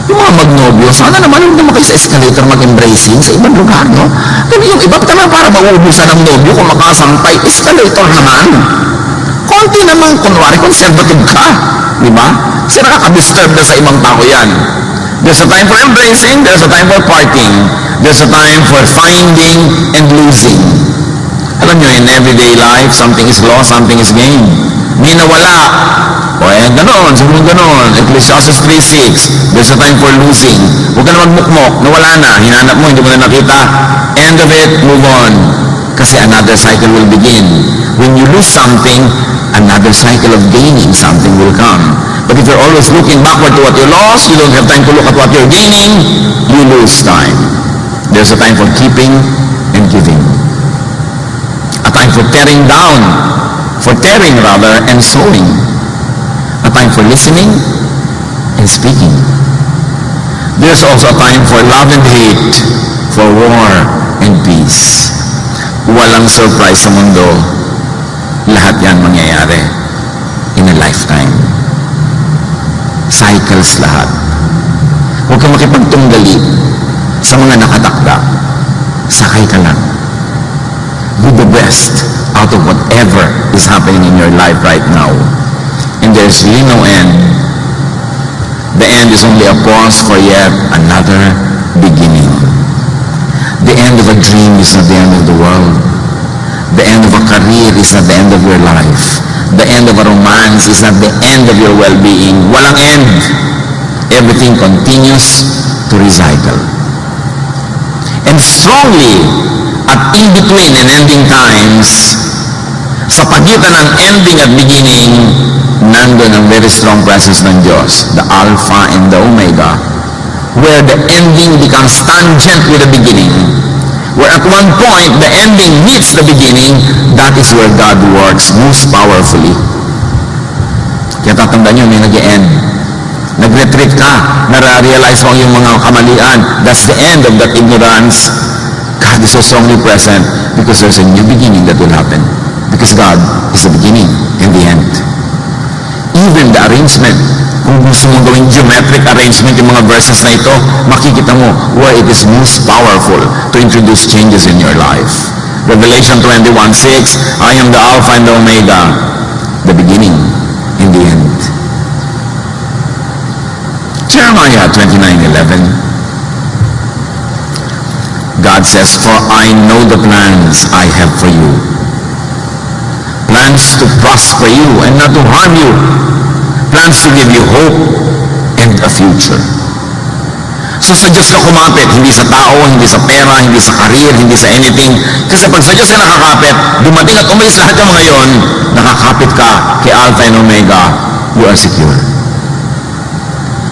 Yung mga magnobyo, sana naman huwag naman kayo sa escalator mag-embracing sa ibang lugar, no? Pero yung iba naman para mauubusan ng nobyo kung makasampay, escalator naman. Konti naman, kunwari, conservative ka. Di ba? Kasi nakaka-disturb na sa ibang tao yan. There's a time for embracing, there's a time for parting, there's a time for finding and losing. Alam nyo, in everyday life, something is lost, something is gained. May nawala. O ganon, sabihin ganon. Ecclesiastes 3:6. There's a time for losing. Huwag ka na magmukmok. Nawala na. Hinanap mo, hindi mo na nakita. End of it, move on. Kasi another cycle will begin. When you lose something, another cycle of gaining something will come. But if you're always looking backward to what you lost, you don't have time to look at what you're gaining, you lose time. There's a time for keeping and giving. A time for tearing rather, and sowing. A time for listening and speaking. There's also a time for love and hate, for war and peace. Walang surprise sa mundo. Lahat yan mangyayari in a lifetime. Cycles lahat. Huwag kang makipagtunggali sa mga nakatakda. Sakay ka lang. Do the best out of whatever is happening in your life right now. And there's really no end. The end is only a pause for yet another beginning. The end of a dream is not the end of the world. The end of a career is not the end of your life. The end of a romance is not the end of your well-being. Walang end. Everything continues to recycle. And strongly, at in-between and ending times, sa pagitan ng ending at beginning, nandun ang very strong presence ng Diyos, the Alpha and the Omega, where the ending becomes tangent with the beginning. Where at one point, the ending meets the beginning, that is where God works most powerfully. Kaya tatandaan nyo, may nag-e-end. Nag-retreat ka, nare-realize mo yung mga kamalian. That's the end of that ignorance. God is so strongly present because there's a new beginning that will happen. Because God is the beginning and the end. Even the arrangement, kung gusto mong gawing geometric arrangement yung mga verses na ito, makikita mo where it is most powerful to introduce changes in your life. Revelation 21:6, I am the Alpha and the Omega, the beginning and the end. Jeremiah 29:11, God says, for I know the plans I have for you. Plans to prosper you and not to harm you. Plans to give you hope and a future. So sa Diyos ka kumapit, hindi sa tao, hindi sa pera, hindi sa career, hindi sa anything. Kasi pag sa Diyos ka nakakapit, dumating at umalis lahat yung mga yon, nakakapit ka kay Alpha and Omega, you are secure.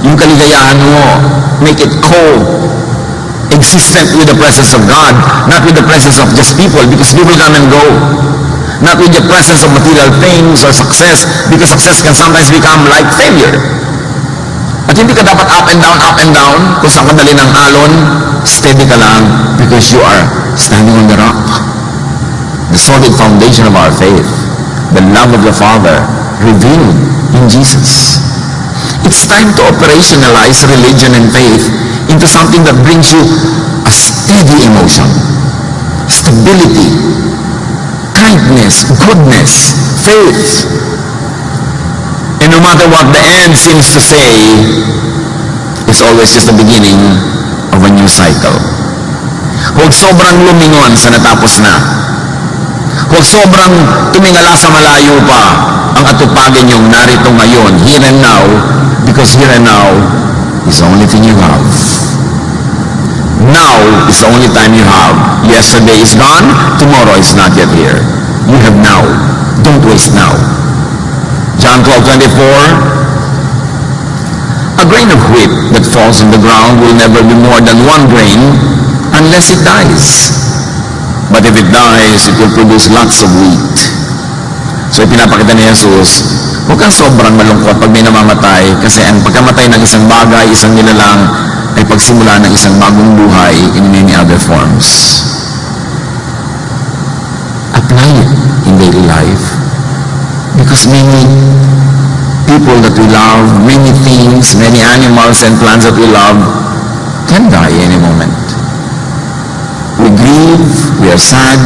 Yung kaligayahan mo, make it co-existent with the presence of God, not with the presence of just people, because people come and go. Not with the presence of material things or success, because success can sometimes become like failure. At hindi ka dapat up and down, kung saan ka dali ng alon, steady ka lang, because you are standing on the rock. The solid foundation of our faith, the love of the Father, revealed in Jesus. It's time to operationalize religion and faith into something that brings you a steady emotion, stability, kindness, goodness, faith. And no matter what the end seems to say, it's always just the beginning of a new cycle. Huwag sobrang lumingon sa natapos na. Huwag sobrang tumingala sa malayo pa ang atupagin yung narito ngayon, here and now, because here and now is the only thing you have. Now is the only time you have. Yesterday is gone, tomorrow is not yet here. You have now. Don't waste now. John 12:24, a grain of wheat that falls in the ground will never be more than one grain unless it dies. But if it dies, it will produce lots of wheat. So ipinapakita ni Jesus, huwag kang sobrang malungkot pag may namamatay, kasi ang pagkamatay ng isang bagay, isang nilalang, ay pagsimula ng isang bagong buhay in many other forms. Apply it in daily life. Because many people that we love, many things, many animals and plants that we love can die any moment. We grieve, we are sad,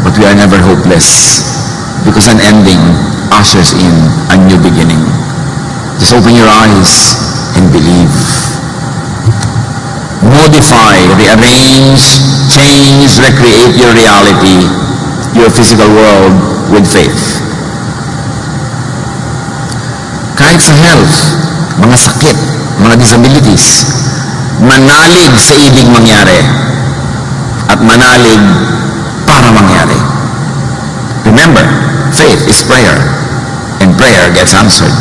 but we are never hopeless. Because an ending ushers in a new beginning. Just open your eyes and believe. Modify, rearrange, change, recreate your reality, your physical world with faith. Kahit sa health, mga sakit, mga disabilities, manalig sa ibig mangyari at manalig para mangyari. Remember, faith is prayer and prayer gets answered.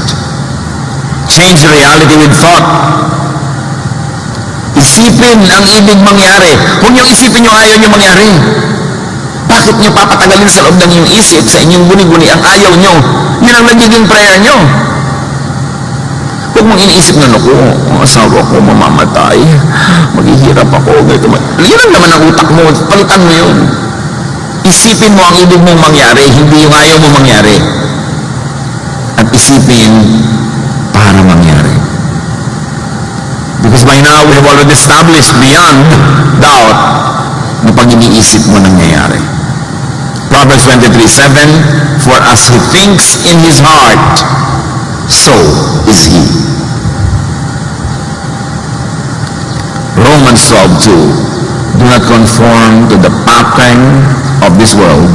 Change reality with thought. Isipin ang ibig mangyari. Huwag niyong isipin yung ayaw niyo mangyari. Bakit niyo papatagalin sa loob ng inyong isip, sa inyong guni-guni ang ayaw niyo? Yun ang nagiging prayer niyo. Huwag mong iniisip na, naku, ang asawa ko mamamatay, maghihirap ako, ganito. Yan ang naman ang utak mo, palitan mo yun. Isipin mo ang ibig mong mangyari, hindi yung ayaw mo mangyari. At isipin para mangyari. Because by now, we have already established beyond doubt na pag iniisip mo nangyayari. Proverbs 23:7, for as he thinks in his heart, so is he. Romans 12:2, do not conform to the pattern of this world,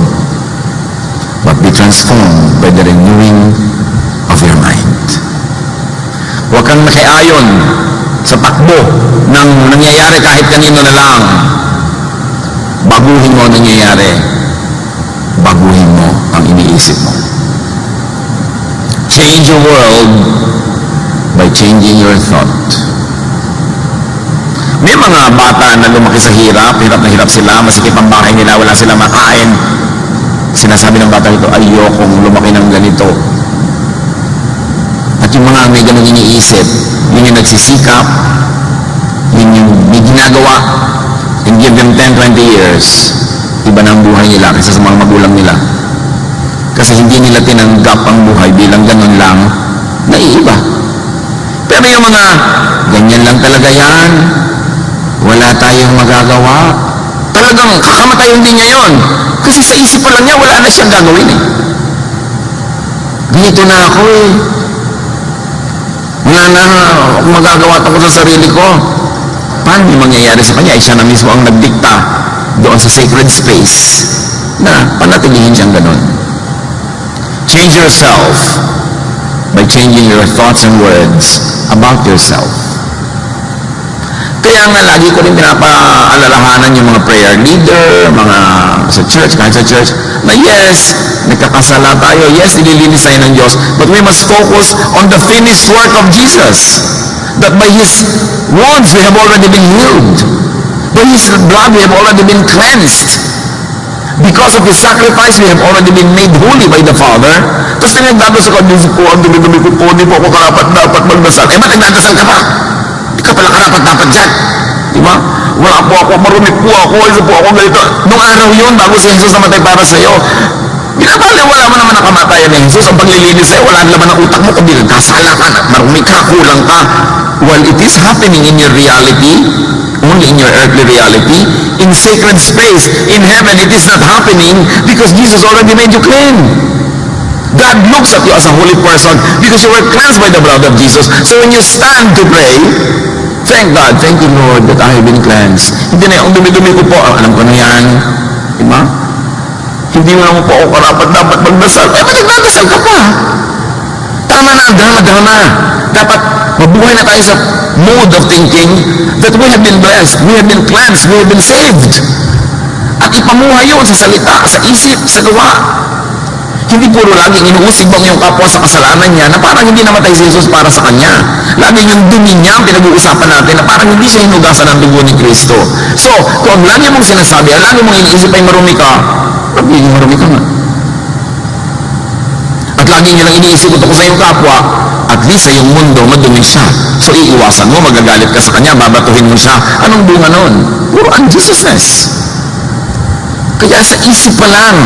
but be transformed by the renewing of your mind. Huwag kang makiayon sa takbo ng nangyayari kahit kanino na lang. Baguhin mo ang nangyayari. Baguhin mo ang iniisip mo. Change your world by changing your thought. May mga bata na lumaki sa hirap na hirap sila, masikip ang bahay nila, wala silang makain. Sinasabi ng bata ito, ayokong lumaki ng ganito. At yung mga may ganun iniisip, yun yung nagsisikap, yun yung may ginagawa, and give them 10-20 years, iba na ang buhay nila kaysa sa mga magulang nila. Kasi hindi nila tinanggap ang buhay bilang ganun lang, naiiba. Pero yung mga, ganyan lang talaga yan, wala tayong magagawa. Talagang kakamatayin din niya yun. Kasi sa isip pa lang niya, wala na siyang gagawin eh. Ganito na ako eh. Wala na akong magagawa tungkol sa sarili ko. Paano yung mangyayari sa kanya? Siya na mismo ang nagdikta doon sa sacred space na panatilihin siyang ganun. Change yourself by changing your thoughts and words about yourself. Kaya nga lagi ko rin pinapaalalahanan yung mga prayer leader, mga sa church, kahit sa church, na yes, nagkakasala tayo, yes, nililinis tayo ng Diyos, but we must focus on the finished work of Jesus. That by His wounds we have already been healed. By His blood we have already been cleansed. Because of His sacrifice, we have already been made holy by the Father. Tapos tinagdado sa kanyang po, ang dumi-dumi ko po, di po ako karapat-dapat magdasal. Eh, ba't nagdadasal ka pa? Di ka pala karapat-dapat dyan. Diba? Wala po ako, marumi po ako, isa po ako ganito. Nung araw yun, bago si Jesus namatay para sa iyo, wala mo naman nakamatayan ni Jesus. Ang paglilinis sa'yo, wala naman ang utak mo, kundi nagkasala ka, marumi ka, kulang ka. While it is happening in your reality, only in your earthly reality, in sacred space, in heaven, it is not happening because Jesus already made you clean. God looks at you as a holy person because you were cleansed by the blood of Jesus. So when you stand to pray, thank God, thank you Lord that I have been cleansed. Hindi na yung dumi-dumi ko po, alam ko na yan. Diba? Hindi mo naman po ako karapat-dapat magdasal. Eh, ba't nagdadasal ka pa? Tama na, drama. Dapat mabuhay na tayo sa mode of thinking that we have been blessed, we have been cleansed, we have been saved. At ipamuhay yun sa salita, sa isip, sa gawa. Hindi puro laging inuusig bang yung kapwa sa kasalanan niya na parang hindi namatay si Jesus para sa kanya. Laging yung dumi niya ang pinag-uusapan natin na parang hindi siya hinugasan ng dugo ni Kristo. So, kung lagi mong sinasabi, lagi mong iniisip ay marumi ka, magiging marumi ka nga. At lagi niyo lang iniisip ko sa iyong kapwa, at least sa iyong mundo, madumi siya. So, iiwasan mo, magagalit ka sa kanya, babatuhin mo siya. Anong bunga nun? Puro unjesusness. Kaya sa isip pa lang,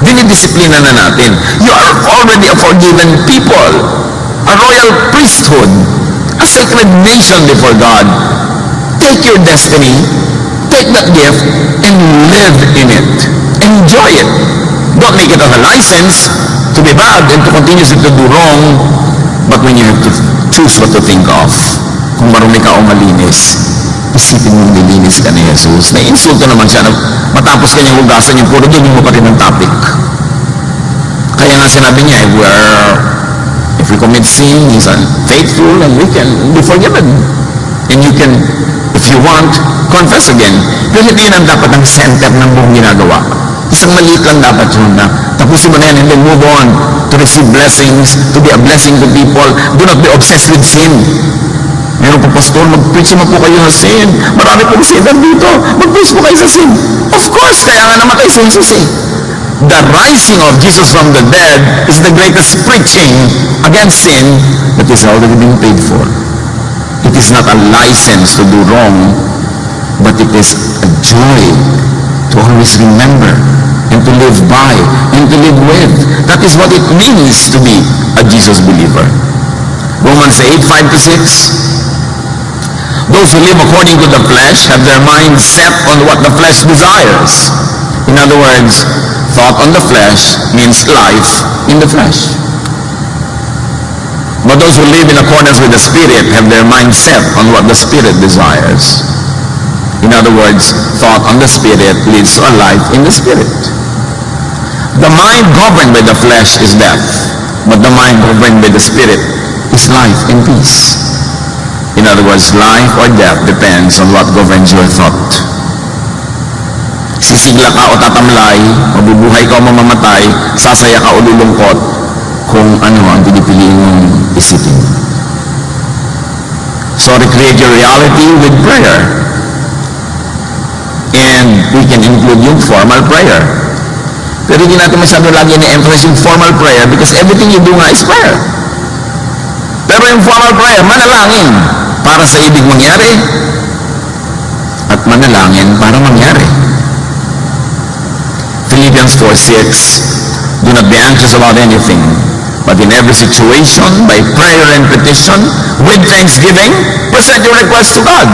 dinidisiplina na natin. You are already a forgiven people, a royal priesthood, a sacred nation before God. Take your destiny, take that gift, and live in it. Enjoy it. Don't make it as a license to be bad and to continuously to do wrong, but when you have to choose what to think of, kung marumi ka o malinis, isipin mong nilinis ka ni Jesus. Nai-insulto naman siya na matapos kanyang hugasan yung puro doon mo pa rin ang topic. Kaya nga sinabi niya, if we commit sin, He's faithful and we can be forgiven. And you can, if you want, confess again. Pero hindi yun ang dapat ang center ng buong ginagawa. Isang maliit lang dapat yun na tapusin mo na yan and then move on to receive blessings, to be a blessing to people. Do not be obsessed with sin. Meron po, pastor, mag-preach naman po kayo ng sin. Marami pong sinner dito. Mag-preach po kayo sa sin. Of course, kaya nga namatay si Jesus eh. The rising of Jesus from the dead is the greatest preaching against sin that is already been paid for. It is not a license to do wrong, but it is a joy to always remember and to live by and to live with. That is what it means to be a Jesus believer. Romans 8:5-6. Those who live according to the flesh have their mind set on what the flesh desires. In other words, thought on the flesh means life in the flesh. But those who live in accordance with the Spirit have their mind set on what the Spirit desires. In other words, thought on the Spirit leads to a life in the Spirit. The mind governed by the flesh is death, but the mind governed by the Spirit is life and peace. In other words, life or death depends on what governs your thought. Sisigla ka o tatamlay, mabubuhay ka o mamamatay, sasaya ka o lulungkot, kung ano ang pinipiliin mong isipin. So recreate your reality with prayer. And we can include yung formal prayer. Pero hindi natin masyado lagi na-emphasize yung formal prayer because everything you do nga is prayer. Pero yung formal prayer, manalangin para sa ibig mangyari at manalangin para mangyari. Philippians 4:6, do not be anxious about anything, but in every situation, by prayer and petition, with thanksgiving, present your request to God.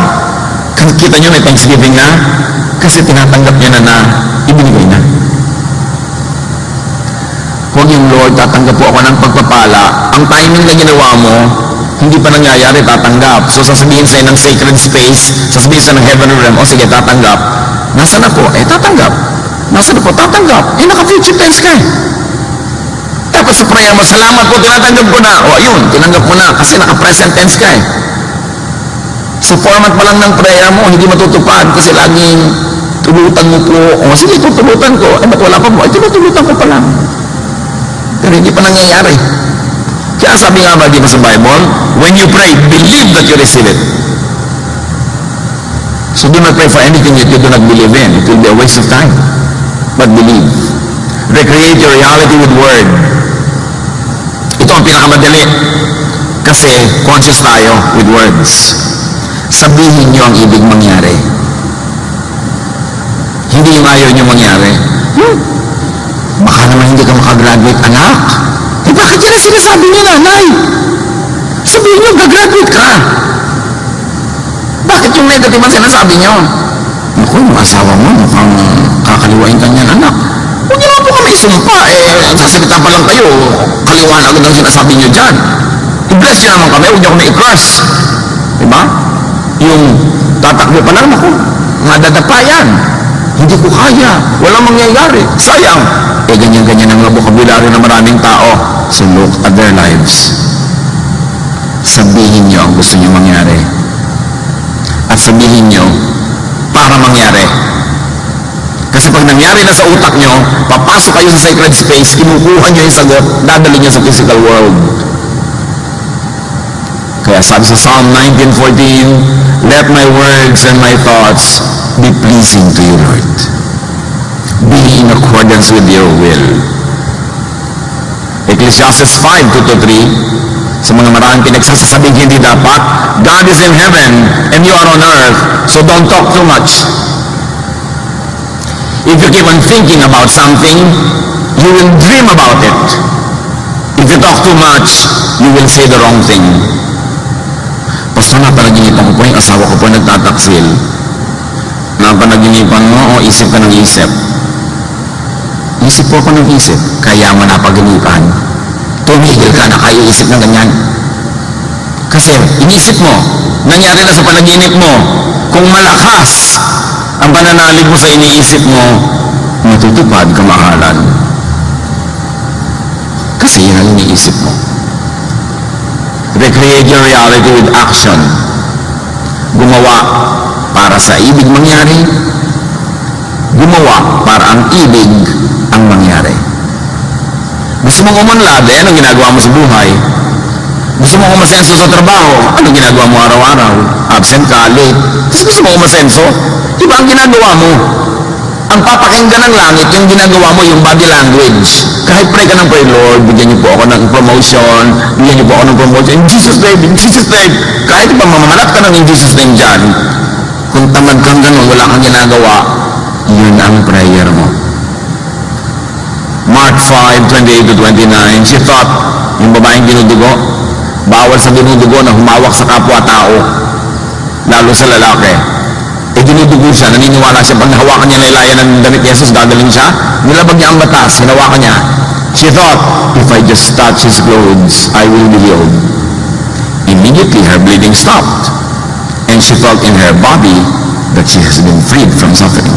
Kita nyo may thanksgiving na kasi tinatanggap niya na ibinigay na. Huwag yung Lord, tatanggap po ako ng pagpapala. Ang timing na ginawa mo, hindi pa nangyayari, tatanggap. So sasabihin sa'yo ng sacred space, sasabihin sa'yo ng heavenly realm, o sige, tatanggap. Nasaan na po? Tatanggap. Nasaan na po? Tatanggap. Naka-future tense ka. Tapos sa prayer mo, salamat po, tinatanggap ko na. O ayun, tinanggap mo na kasi naka-present tense ka Sa format pa lang ng prayer mo, hindi matutupad kasi laging tulutan mo po. O sige, tutulutan ko. Ba't wala pa mo? Tinutulutan ko pa lang. Pero hindi pa nangyayari. Kaya sabi nga ba, di ba sa Bible, when you pray, believe that you receive it. So do not pray for anything that you do not believe in. It will be a waste of time. But believe. Recreate your reality with word. Ito ang pinakamadali. Kasi conscious tayo with words. Sabihin nyo ang ibig mangyari. Hindi yung ayaw nyo mangyari. Baka naman hindi ka makagraduate, anak. Bakit yan ang sinasabi niyo, nanay? Sabihin niyo, gagraduate ka. Bakit yung negative ang sinasabi niyo? Naku, yung asawa mo, mukhang kakaliwain ka niyan, anak. Huwag niyo naman po kami isumpa. Sasalita pa lang kayo, kaliwaan agad ang sinasabi niyo dyan. I-bless niyo naman kami, huwag niyo kami i-crush. Diba? Yung tatakbo pa lang, naku, madadapa yan. Hindi ko kaya. Walang mangyayari. Sayang. Ganyan-ganyan ang vocabulary ng maraming tao. So look at their lives. Sabihin nyo ang gusto nyo mangyari. At sabihin nyo para mangyari. Kasi pag nangyari na sa utak nyo, papasok kayo sa sacred space, kinukuha nyo yung sagot, dadali nyo sa physical world. Kaya sabi sa Psalm 19:14, let my words and my thoughts be pleasing to you, Lord. Be in accordance with your will. Ecclesiastes 5:2-3, sa mga maraming pinagsasasabing hindi dapat, God is in heaven and you are on earth, so don't talk too much. If you keep on thinking about something, you will dream about it. If you talk too much, you will say the wrong thing. Pastor, napanaginipan ko po yung asawa ko po nagtataksil. Napanaginipan mo o isip ka ng isip? Isip po ako ng isip, kaya mo napaginipan. Tumigil ka na kayo isip ng ganyan. Kasi inisip mo, nangyari na sa panaginip mo, kung malakas ang pananalig mo sa iniisip mo, matutupad kamahalan. Kasi yun ang iniisip mo. Recreate your reality with action. Gumawa para sa ibig mangyari. Gumawa para ang ibig ang mangyari. Gusto mong umunlad, anong ginagawa mo sa buhay? Gusto mo umasenso sa trabaho, ano ginagawa mo araw-araw? Absent ka, late. Tapos gusto mo umasenso? Iba ang ginagawa mo. Ang papakinggan ng langit, yung ginagawa mo, yung body language. Kahit pray ka ng pray, Lord, bigyan niyo po ako ng promotion, bigyan niyo po ako ng promotion, in Jesus' name, in Jesus' name. Kahit pa mamamanat ka ng in Jesus' name dyan, kung tamad kang ganun, wala kang ginagawa, yun ang prayer mo. Mark 5:28-29, she thought, yung babaeng dinudugo, bawal sa dinudugo na humawak sa kapwa-tao, lalo sa lalaki. E dinudugo siya, naniniwala siya, pag nahawakan niya na ilayan ng damit ni Jesus, gagaling siya. Nilabag niya ang batas, hinawakan niya. She thought, if I just touch his clothes, I will be healed. Immediately, her bleeding stopped, and she felt in her body that she has been freed from suffering.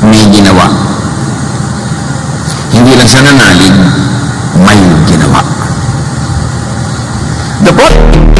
May ginawa. Hindi lang siya nanalig, may ginawa. The point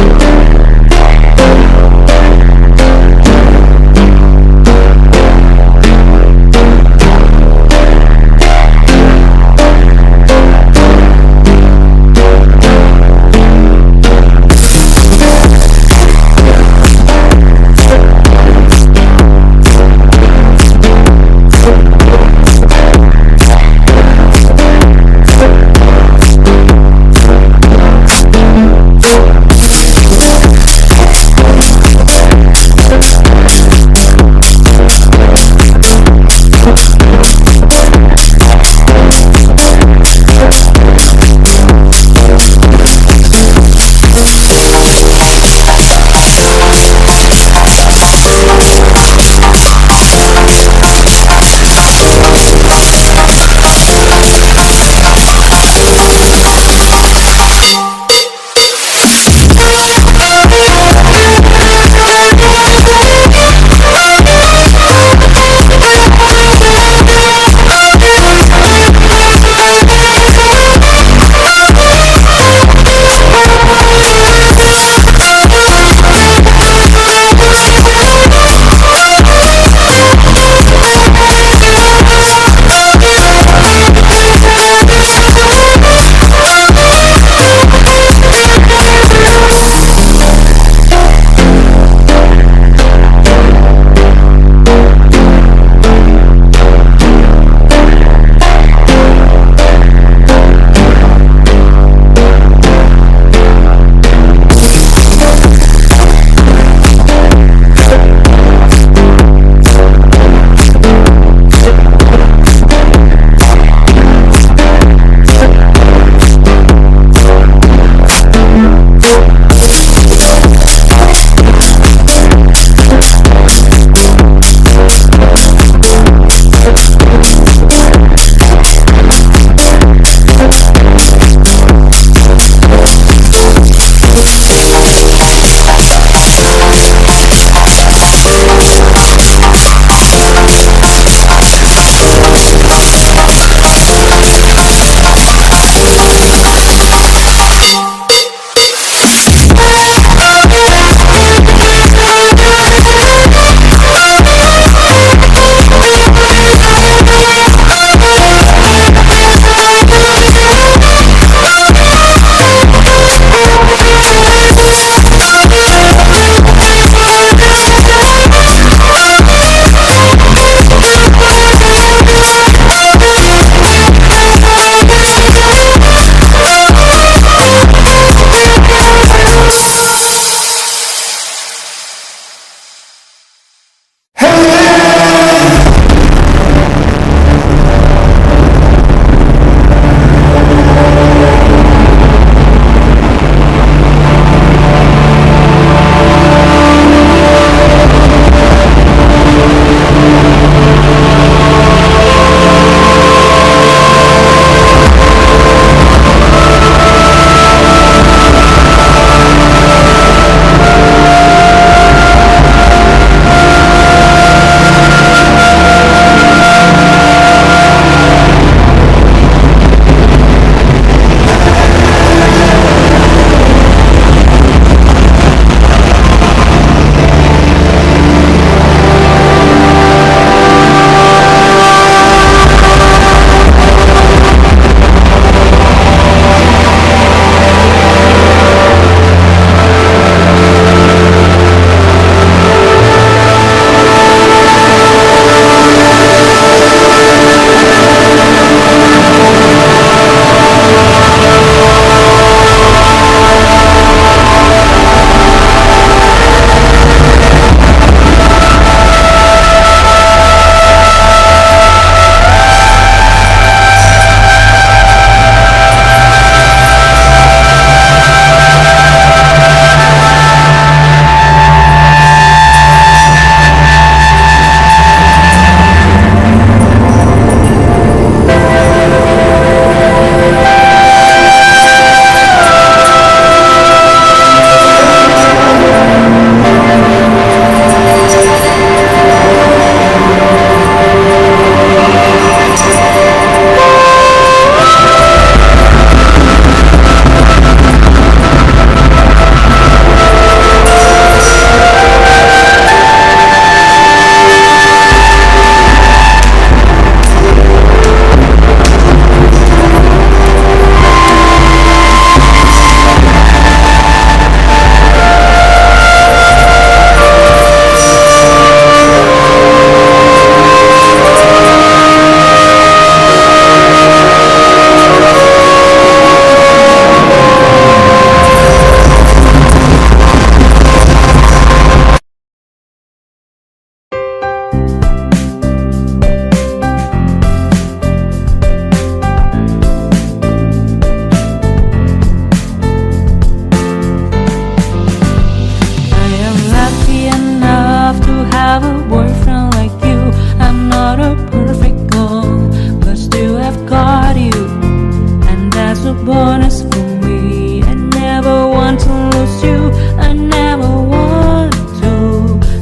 bonus for me. I never want to lose you. I never want to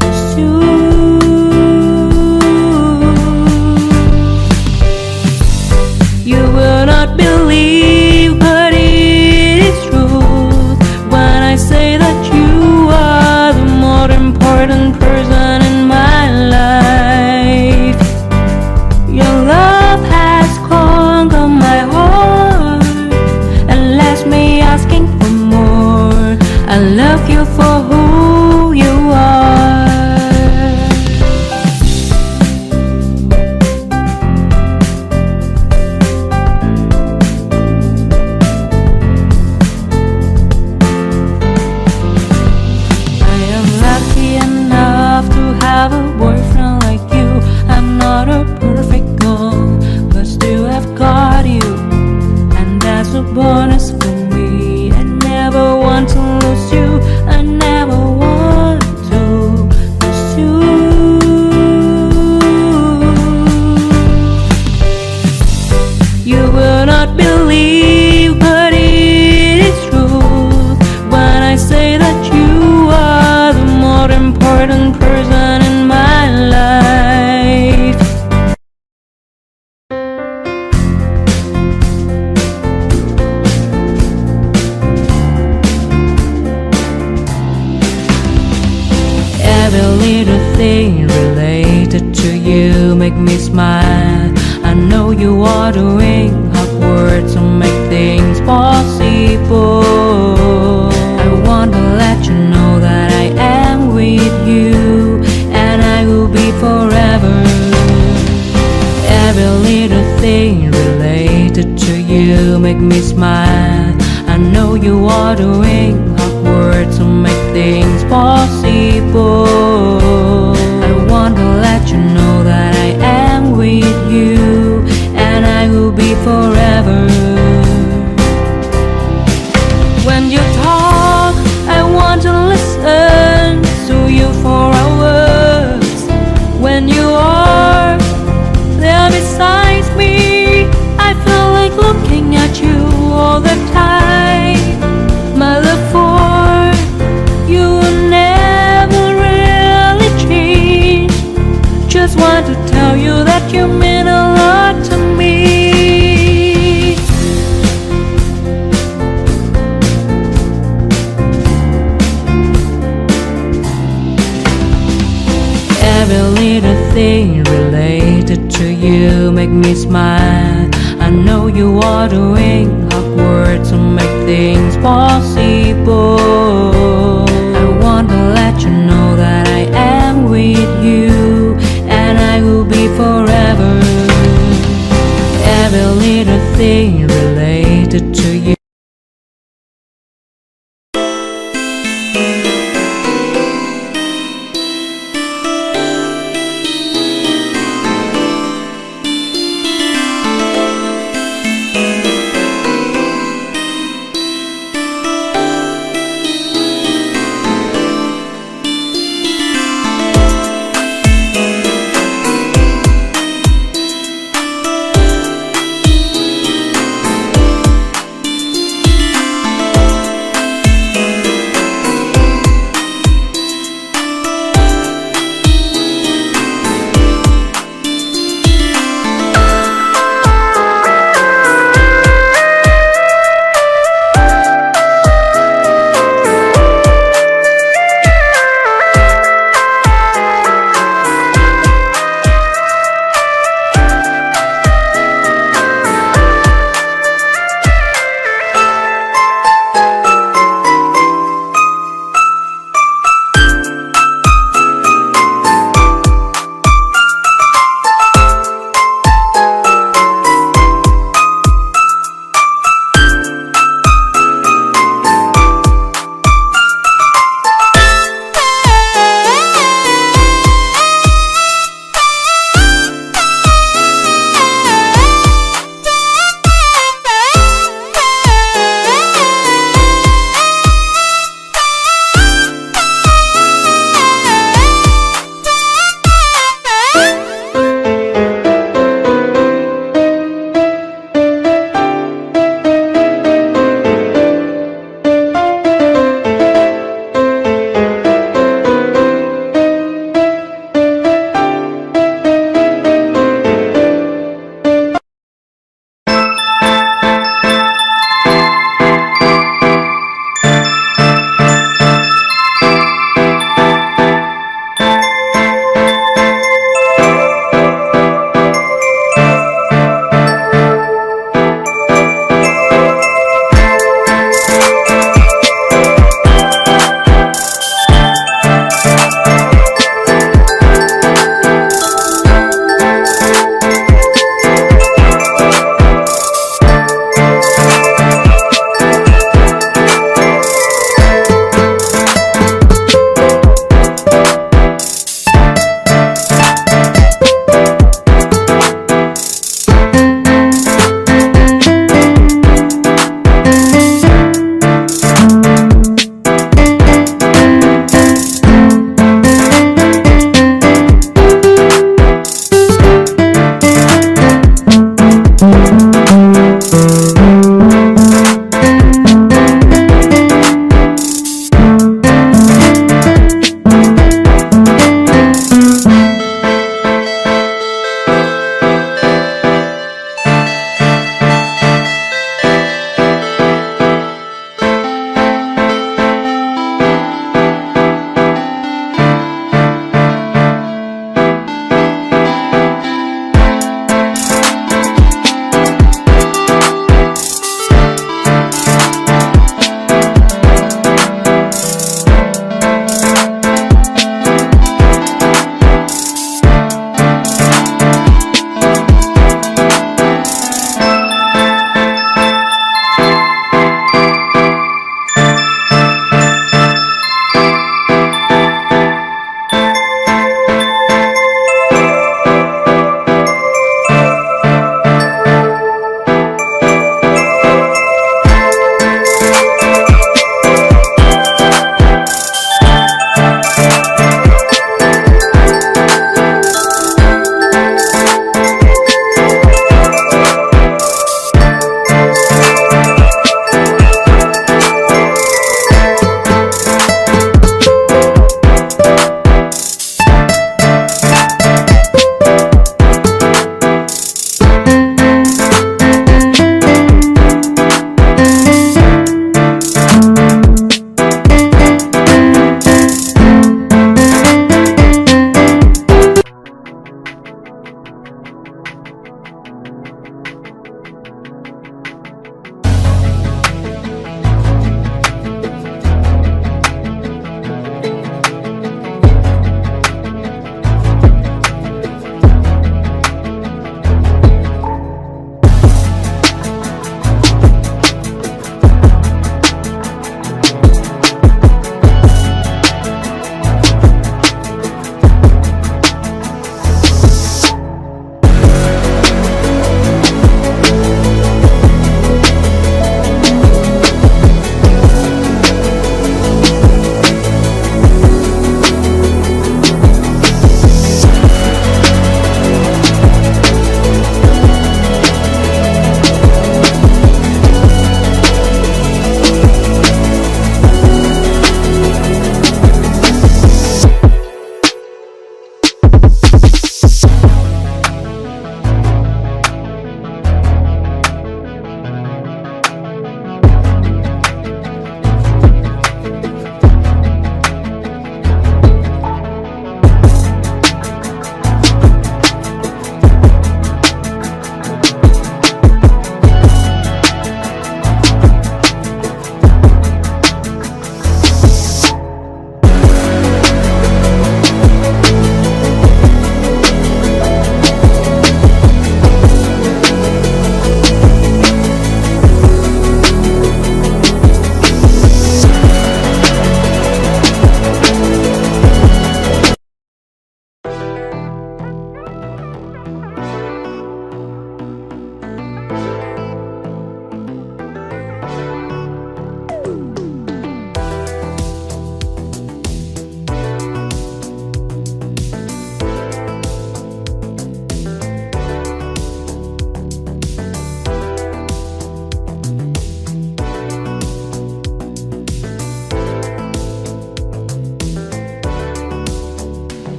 lose you. You will not believe, but it is true when I say that you are the more important person in my life. Your love has conquered my heart and left me asking for more. I love you for who you are. I am lucky enough to have a boyfriend like you. I'm not a perfect girl, but still I've got you, and that's a bonus for me. I never want to lose you. I never want to lose you. You will not believe, but it is true when I say that you are the more important person in my life. Every little thing related to you make me smile. I know you are doing hard work to make things possible. I want to let you know that I am with you, and I will be forever. Every little thing related to you make me smile. I know you are doing hard work to make things possible. I want to let you know that I am with you, and I will be forever. When you talk, I want to listen to you for hours. When you are there beside me, I feel like looking at you all the time. My love for you will never really change. Just want to tell you that you mean a lot to me. Every little thing related to you make me smile. I know you are doing hard work to make things possible. I want to let you know that I am with you, and I will be forever. Every little thing related to you.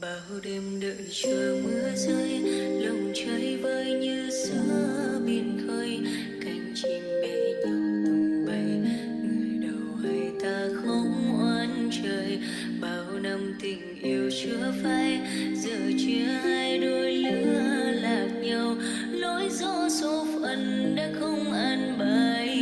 bao đêm đợi chờ mưa rơi, lòng chơi vơi như giữa biển khơi, cánh chim bế nhau tung bay, người đầu hay ta không oán trời. Bao năm tình yêu chưa phai, giờ chia hai đôi lứa lạc nhau, lối gió số phận đã không an bài.